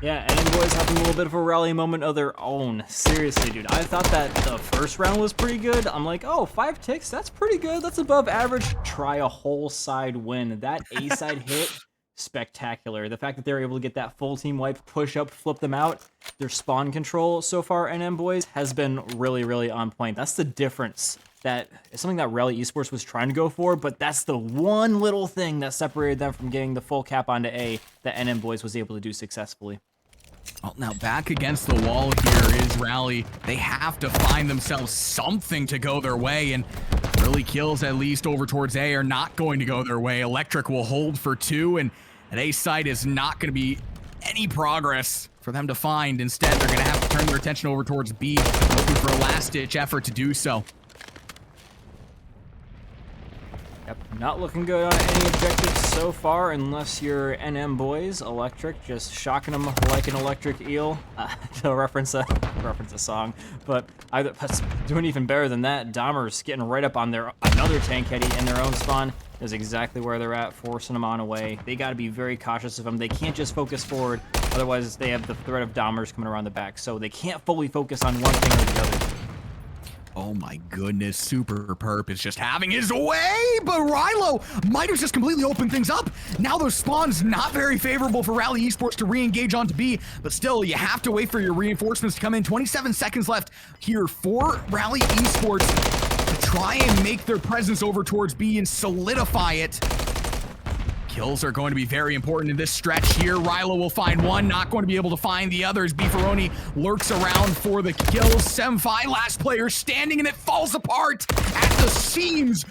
Yeah, and boys having a little bit of a rally moment of their own. Seriously, dude, I thought that the first round was pretty good. I'm like, oh, 5 ticks, that's pretty good. That's above average. Try a whole side win. That A side hit, spectacular. The fact that they're able to get that full team wipe, push up, flip them out. Their spawn control so far, NM boys, has been really, really on point. That's the difference. That is something that Rally Esports was trying to go for, but that's the one little thing that separated them from getting the full cap onto A that NM boys was able to do successfully. Well, now back against the wall here is Rally. They have to find themselves something to go their way, and early kills, at least over towards A, are not going to go their way. Electric will hold for 2, and at A side is not going to be any progress for them to find. Instead, they're going to have to turn their attention over towards B, looking for a last-ditch effort to do so. Yep, not looking good on any objectives so far, unless you're NM boys. Electric, just shocking them like an electric eel, to reference a song. But that's doing even better than that. Dommerz getting right up on another tank heady in their own spawn is exactly where they're at, forcing them on away. They got to be very cautious of them. They can't just focus forward, otherwise they have the threat of Dommerz coming around the back. So they can't fully focus on one thing or the other. Oh my goodness, Super Perp is just having his way, but Rilo might have just completely opened things up. Now those spawns not very favorable for Rally Esports to re-engage onto B, but still, you have to wait for your reinforcements to come in. 27 seconds left here for Rally Esports to try and make their presence over towards B and solidify it. Kills are going to be very important in this stretch here. Rilo will find one, not going to be able to find the others. Beefaroni lurks around for the kills. Semfi, last player standing, and it falls apart at the seams.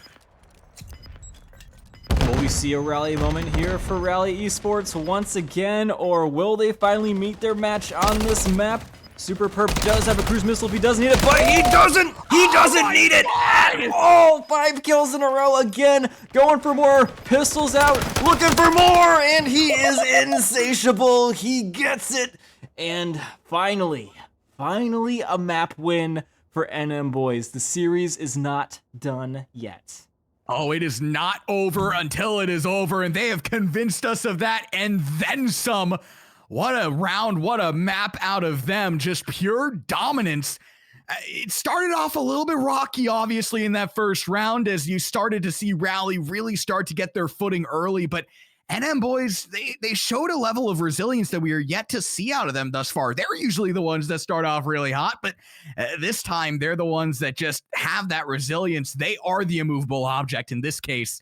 Will we see a rally moment here for Rally Esports once again, or will they finally meet their match on this map? Super Perp does have a cruise missile if he does need it, but he doesn't! He doesn't need it at all! 5 kills in a row again, going for more, pistols out, looking for more, and he is insatiable. He gets it, and finally a map win for NM boys. The series is not done yet. Oh, it is not over until it is over, and they have convinced us of that, and then some. What a round, what a map out of them, just pure dominance. It started off a little bit rocky, obviously, in that first round as you started to see Rally really start to get their footing early, but NM boys, they showed a level of resilience that we are yet to see out of them thus far. They're usually the ones that start off really hot, but this time they're the ones that just have that resilience. They are the immovable object in this case.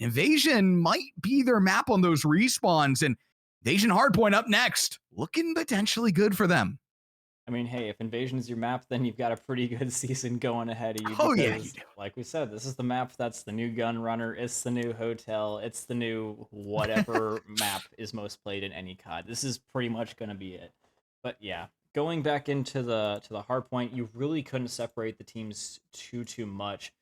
Invasion might be their map on those respawns, and Invasion Hardpoint up next, looking potentially good for them. I mean, hey, if Invasion is your map, then you've got a pretty good season going ahead of you Oh yeah, you because, do. like we said, this is the map that's the new gun runner. It's the new hotel. It's the new whatever map is most played in any COD. This is pretty much going to be it. But yeah, going back into the hard point, you really couldn't separate the teams too much.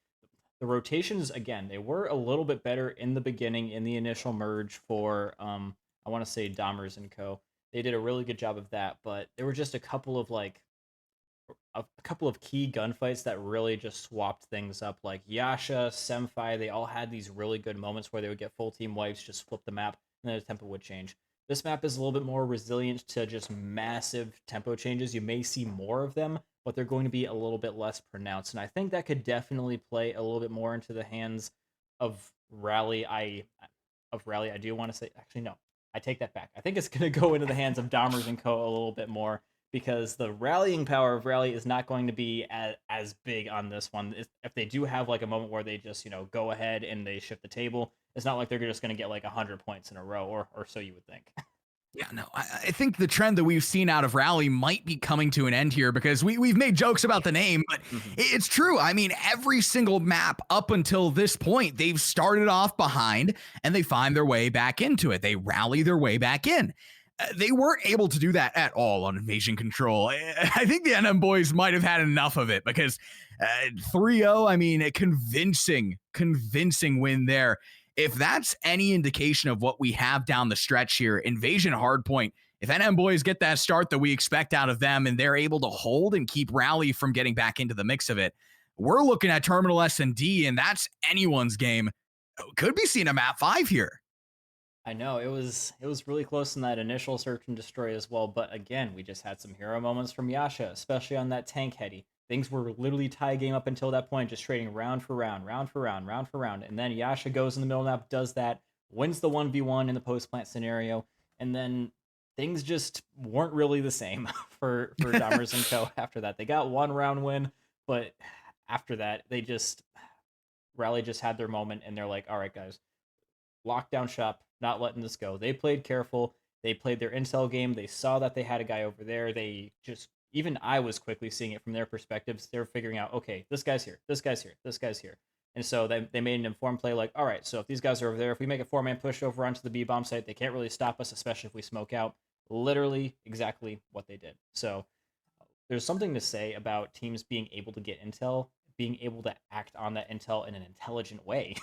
The rotations, again, they were a little bit better in the beginning in the initial merge for I want to say Dommerz and Co. They did a really good job of that, but there were just a couple of a couple of key gunfights that really just swapped things up. Like Yasha, Semfai, they all had these really good moments where they would get full team wipes, just flip the map, and then the tempo would change. This map is a little bit more resilient to just massive tempo changes. You may see more of them, but they're going to be a little bit less pronounced. And I think that could definitely play a little bit more into the hands of Rally. I do want to say, actually no, I take that back. I think it's going to go into the hands of Dommerz and Co. a little bit more because the rallying power of Rally is not going to be as big on this one. If they do have like a moment where they just, go ahead and they shift the table, it's not like they're just going to get like 100 points in a row, or so you would think. Yeah, no, I think the trend that we've seen out of Rally might be coming to an end here because we've made jokes about the name, but it's true. I mean, every single map up until this point, they've started off behind and they find their way back into it. They rally their way back in. They weren't able to do that at all on Invasion Control. I think the NM boys might have had enough of it because 3-0, I mean, a convincing win there. If that's any indication of what we have down the stretch here, Invasion Hardpoint, if NM boys get that start that we expect out of them and they're able to hold and keep Rally from getting back into the mix of it, we're looking at Terminal S&D, and that's anyone's game. Could be seen a map 5 here. I know it was really close in that initial search and destroy as well, but again, we just had some hero moments from Yasha, especially on that tank heady. Things were literally tie game up until that point, just trading round for round, round for round, round for round, and then Yasha goes in the middle map, does that, wins the 1v1 in the post plant scenario, and then things just weren't really the same for Domers and Co. After that, they got one round win, but after that, Rally just had their moment, and they're like, all right, guys, lockdown shop, not letting this go. They played careful. They played their intel game. They saw that they had a guy over there. They just, even I was quickly seeing it from their perspectives. They're figuring out, okay, this guy's here, this guy's here, this guy's here. And so they made an informed play like, all right, so if these guys are over there, if we make a 4-man push over onto the B-bomb site, they can't really stop us, especially if we smoke out. Literally exactly what they did. So there's something to say about teams being able to get intel, being able to act on that intel in an intelligent way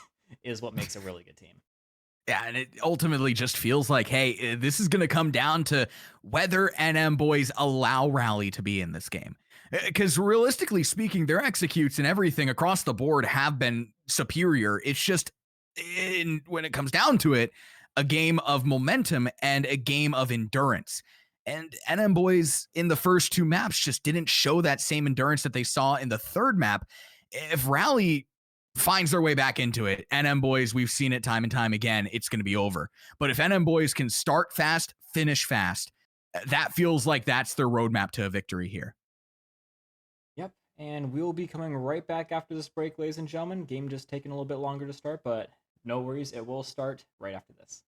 is what makes a really good team. Yeah, and it ultimately just feels like, hey, this is going to come down to whether NM boys allow Rally to be in this game. Because realistically speaking, their executes and everything across the board have been superior. It's just, when it comes down to it, a game of momentum and a game of endurance. And NM boys in the first 2 maps just didn't show that same endurance that they saw in the third map. If Rally finds their way back into it, NM boys, we've seen it time and time again, it's going to be over. But if NM boys can start fast, finish fast, that feels like that's their roadmap to a victory here. Yep, and we'll be coming right back after this break, ladies and gentlemen. Game just taking a little bit longer to start, but no worries, it will start right after this.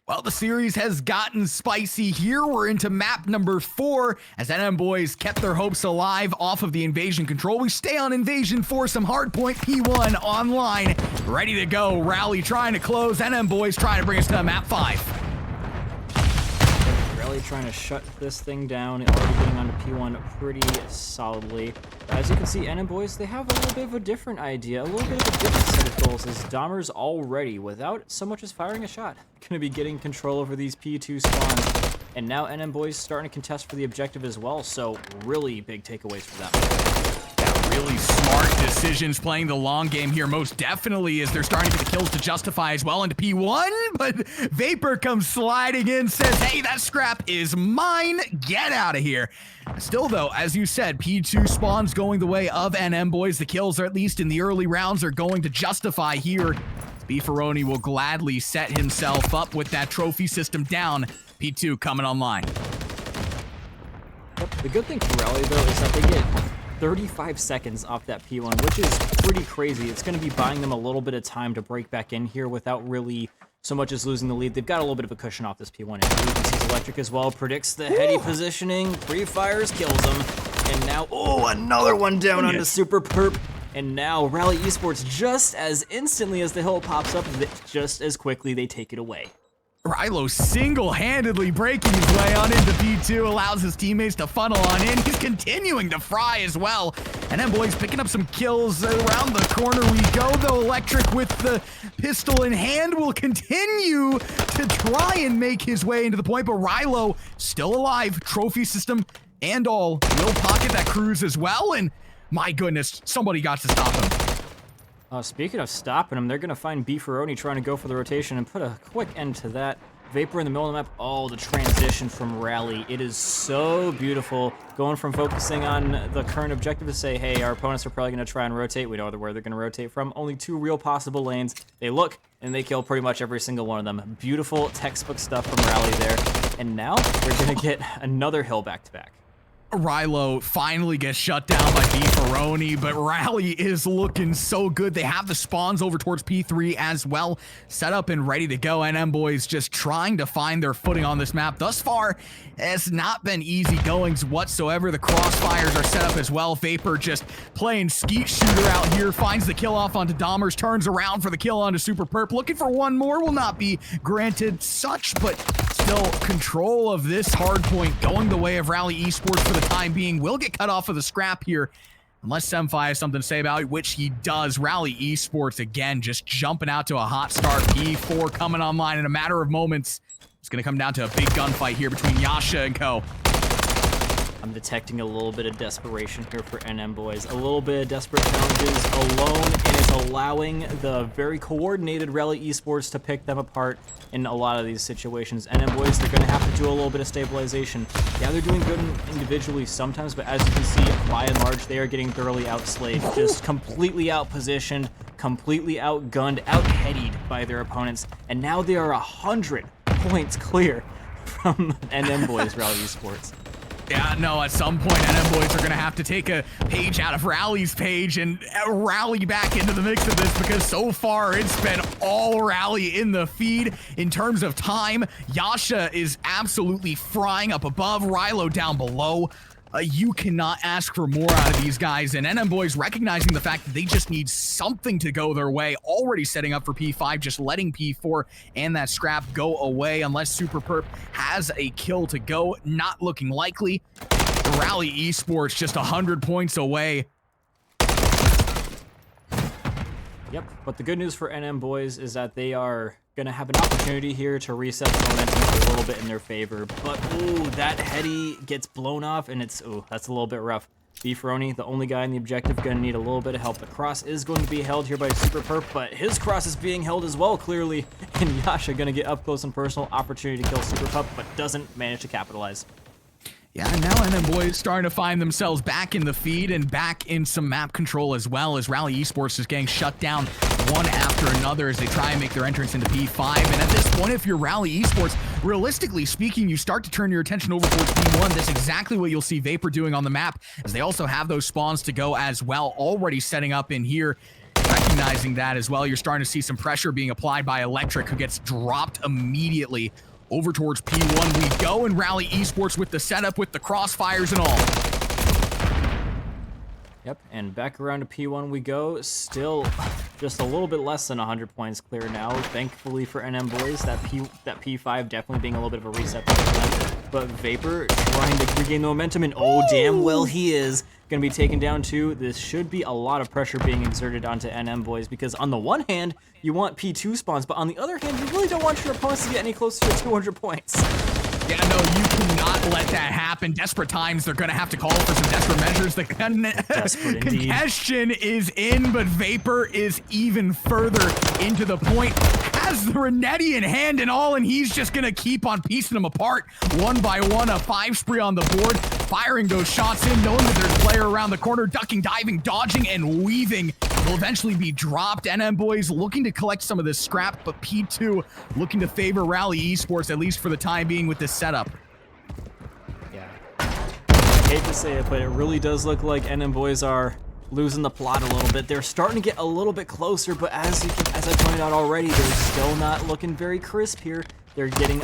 Well, the series has gotten spicy here. We're into map number 4 as NM boys kept their hopes alive off of the invasion control. We stay on invasion for some hardpoint. P1 online, ready to go. Rally trying to close. NM boys trying to bring us to map 5. Rally trying to shut this thing down, already getting onto P1 pretty solidly. As you can see, NM boys, they have a little bit of a different idea, a little bit of a different set of goals, as Dommerz already, without so much as firing a shot, going to be getting control over these P2 spawns. And now NM boys starting to contest for the objective as well, so really big takeaways for them. Really smart decisions playing the long game here, most definitely, as they're starting to get the kills to justify as well into P1, but Vapor comes sliding in, says, hey, that scrap is mine, get out of here. Still though, as you said, P2 spawns going the way of NM boys. The kills, are at least in the early rounds, are going to justify here. Beefaroni will gladly set himself up with that trophy system down. P2 coming online. Yep, the good thing for Rally though is that they get 35 seconds off that P1, which is pretty crazy. It's going to be buying them a little bit of time to break back in here without really so much as losing the lead. They've got a little bit of a cushion off this P1. And you can see Electric as well predicts the heady positioning, pre-fires, kills him, and now, another one down onto Super Perp. And now Rally Esports, just as instantly as the hill pops up, just as quickly they take it away. Rilo single-handedly breaking his way on into P2, allows his teammates to funnel on in. He's continuing to fry as well. And then boys picking up some kills around the corner we go, though. Electric with the pistol in hand will continue to try and make his way into the point, but Rilo still alive, trophy system and all. Will pocket that cruise as well, and my goodness, somebody got to stop him. Speaking of stopping him, they're going to find Beefaroni trying to go for the rotation and put a quick end to that. Vapor in the middle of the map. Oh, the transition from Rally. It is so beautiful. Going from focusing on the current objective to say, hey, our opponents are probably going to try and rotate. We know where they're going to rotate from. Only 2 real possible lanes. They look, and they kill pretty much every single one of them. Beautiful textbook stuff from Rally there. And now they're going to get another hill back-to-back. Rilo finally gets shut down by Beefaroni, but Rally is looking so good. They have the spawns over towards P3 as well, set up and ready to go. NM boys just trying to find their footing on this map. Thus far, it's not been easy goings whatsoever. The crossfires are set up as well. Vapor just playing skeet shooter out here, finds the kill off onto Dommerz, turns around for the kill onto Super Perp. Looking for one more, will not be granted such, but still control of this hard point going the way of Rally Esports for the time being. Will get cut off of the scrap here unless Semfi has something to say about it, which he does. Rally Esports again just jumping out to a hot start. P4 coming online in a matter of moments. It's going to come down to a big gunfight here between Yasha and Co. I'm detecting a little bit of desperation here for NM boys. A little bit of desperate challenges alone, and it's allowing the very coordinated Rally Esports to pick them apart in a lot of these situations. NM boys, they're going to have to do a little bit of stabilization. Yeah, they're doing good individually sometimes, but as you can see, by and large, they are getting thoroughly outslayed. Just completely outpositioned, completely outgunned, out-headied by their opponents, and now they are 100 points clear from NM boys Rally Esports. Yeah, no, at some point, NM boys are going to have to take a page out of Rally's page and rally back into the mix of this, because so far it's been all Rally in the feed in terms of time. Yasha is absolutely frying up above, Rilo down below. You cannot ask for more out of these guys, and NM boys recognizing the fact that they just need something to go their way, already setting up for P5, just letting P4 and that scrap go away unless Super Perp has a kill to go. Not looking likely. Rally Esports just 100 points away. Yep, but the good news for NM boys is that they are going to have an opportunity here to reset the momentum a little bit in their favor. But, ooh, that heady gets blown off, and it's, ooh, that's a little bit rough. Beefaroni, the only guy in the objective, going to need a little bit of help. The cross is going to be held here by Super Perp, but his cross is being held as well, clearly. And Yasha going to get up close and personal opportunity to kill Super Perp, but doesn't manage to capitalize. Yeah, now NM boys starting to find themselves back in the feed and back in some map control as well, as Rally Esports is getting shut down one after another as they try and make their entrance into P5. And at this point, if you're Rally Esports, realistically speaking, you start to turn your attention over towards P1. That's exactly what you'll see Vapor doing on the map, as they also have those spawns to go as well, already setting up in here. Tracking recognizing that as well. You're starting to see some pressure being applied by Electric, who gets dropped immediately. Over towards P1 we go, and Rally Esports with the setup, with the crossfires and all. Yep, and back around to P1 we go. Still just a little bit less than 100 points clear now. Thankfully for NM boys, that P5 definitely being a little bit of a reset for them. But Vapor trying to regain the momentum, and oh, damn well he is going to be taken down too. This should be a lot of pressure being exerted onto NM boys, because on the one hand, you want P2 spawns, but on the other hand, you really don't want your opponents to get any closer to 200 points. Yeah, no, you cannot let that happen. Desperate times, they're going to have to call for some desperate measures. The congestion is in, but Vapor is even further into the point. Has the Renetti in hand and all, and he's just going to keep on piecing them apart one by one. A 5 spree on the board, firing those shots in, knowing that there's a player around the corner, ducking, diving, dodging, and weaving. Will eventually be dropped. NM boys looking to collect some of this scrap, but P2 looking to favor Rally Esports, at least for the time being, with this setup. Yeah. I hate to say it, but it really does look like NM boys are losing the plot a little bit. They're starting to get a little bit closer, but as I pointed out already, they're still not looking very crisp here. They're getting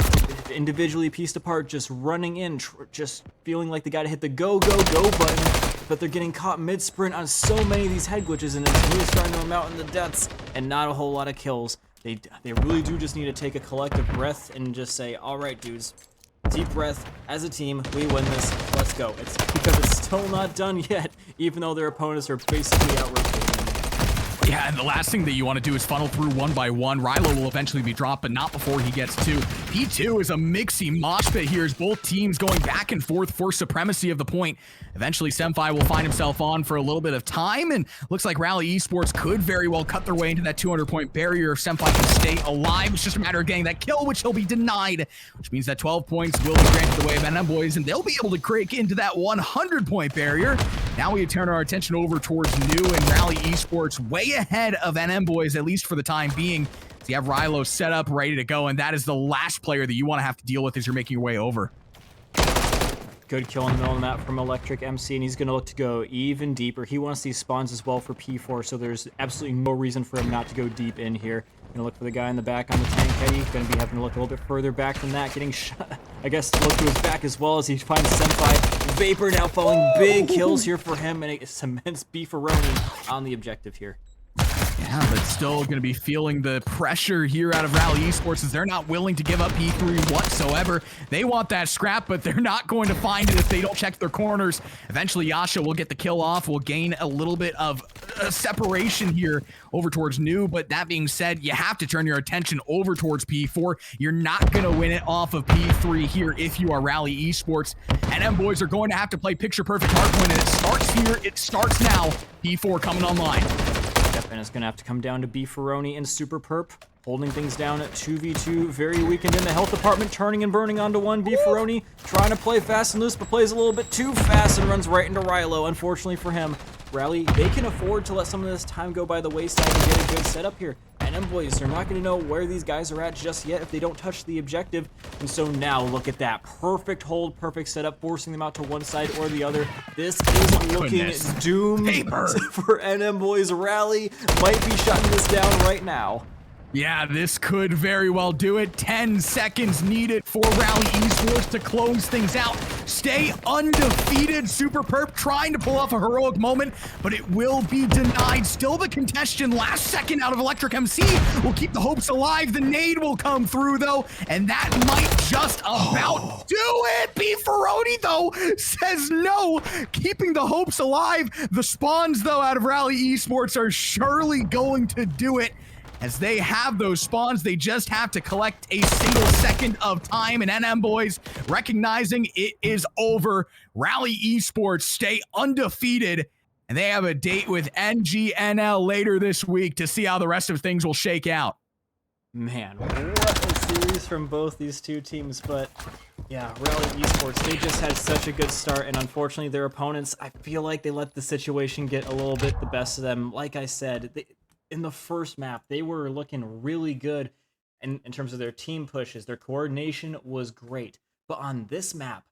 individually pieced apart, just running in, just feeling like they gotta hit the go button, but they're getting caught mid-sprint on so many of these head glitches, and it's really starting them out in the depths, and not a whole lot of kills. They really do just need to take a collective breath and just say, all right, dudes, deep breath, as a team, we win this, let's go. It's because it's still not done yet, even though their opponents are basically out-rotating them. Yeah, and the last thing that you want to do is funnel through one by one. Rilo will eventually be dropped, but not before he gets two. P2 is a mixy mosh pit here as both teams going back and forth for supremacy of the point. Eventually, Senpai will find himself on for a little bit of time, and looks like Rally Esports could very well cut their way into that 200-point barrier if Senpai can stay alive. It's just a matter of getting that kill, which he'll be denied, which means that 12 points will be granted the way of NM boys, and they'll be able to crack into that 100-point barrier. Now we turn our attention over towards New and Rally Esports, way ahead of NM boys, at least for the time being. So you have Rilo set up, ready to go, and that is the last player that you want to have to deal with as you're making your way over. Good kill in the middle of the map from Electric MC, and he's going to look to go even deeper. He wants these spawns as well for P4, so there's absolutely no reason for him not to go deep in here. Going to look for the guy in the back on the tank heady. Going to be having to look a little bit further back than that, getting shot. I guess look to his back as well as he finds Senpai. Vapor now falling big kills here for him, and it cements Beefaroni on the objective here. Yeah, but still going to be feeling the pressure here out of Rally Esports as they're not willing to give up P3 whatsoever. They want that scrap, but they're not going to find it if they don't check their corners. Eventually, Yasha will get the kill off, will gain a little bit of separation here over towards New, but that being said, you have to turn your attention over towards P4. You're not going to win it off of P3 here if you are Rally Esports. NM boys are going to have to play picture-perfect hardpoint, and it starts here, it starts now. P4 coming online. Yep, and it's going to have to come down to Beefaroni and Super Perp, holding things down at 2v2, very weakened in the health department, turning and burning onto one. Beefaroni trying to play fast and loose, but plays a little bit too fast and runs right into Rilo, unfortunately for him. Rally, they can afford to let some of this time go by the wayside and get a good setup here. NM boys, they're not going to know where these guys are at just yet if they don't touch the objective. And so now, look at that. Perfect hold, perfect setup, forcing them out to one side or the other. This is looking doomed for NM boys. Rally might be shutting this down right now. Yeah, this could very well do it. 10 seconds needed for Rally Esports to close things out. Stay undefeated. Super Perp trying to pull off a heroic moment, but it will be denied. Still the contention. Last second out of Electric MC will keep the hopes alive. The nade will come through, though, and that might just about do it. Beefaroni, though, says no, keeping the hopes alive. The spawns, though, out of Rally Esports are surely going to do it. As they have those spawns, they just have to collect a single second of time, and NM boys recognizing it is over. Rally Esports stay undefeated, and they have a date with NGNL later this week to see how the rest of things will shake out. Man, what a series from both these two teams, but yeah, Rally Esports, they just had such a good start, and unfortunately their opponents, I feel like they let the situation get a little bit the best of them. Like I said, in the first map, they were looking really good in terms of their team pushes. Their coordination was great. But on this map,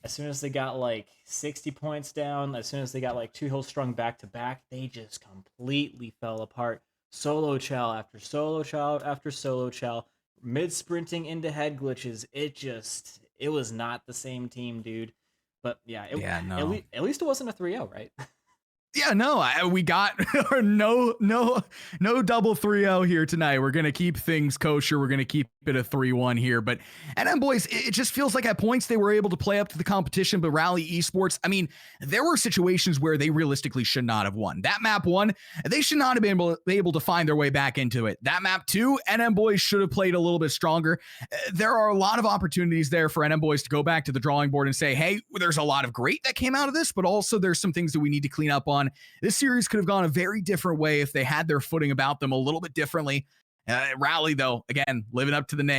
As soon as they got like 60 points down, as soon as they got like two hills strung back to back, they just completely fell apart. Solo chow after solo chow after solo chow, mid sprinting into head glitches. It was not the same team, dude. But yeah, Yeah, at no. least it wasn't a 3-0, right? Yeah, no, we got no double 3-0 here tonight. We're going to keep things kosher. We're going to keep it a 3-1 here. But NM boys, it just feels like at points they were able to play up to the competition, but Rally Esports, I mean, there were situations where they realistically should not have won. That map 1, they should not have been able to find their way back into it. That map 2, NM boys should have played a little bit stronger. There are a lot of opportunities there for NM boys to go back to the drawing board and say, hey, there's a lot of great that came out of this, but also there's some things that we need to clean up on. This series could have gone a very different way if they had their footing about them a little bit differently. Rally, though, again, living up to the name.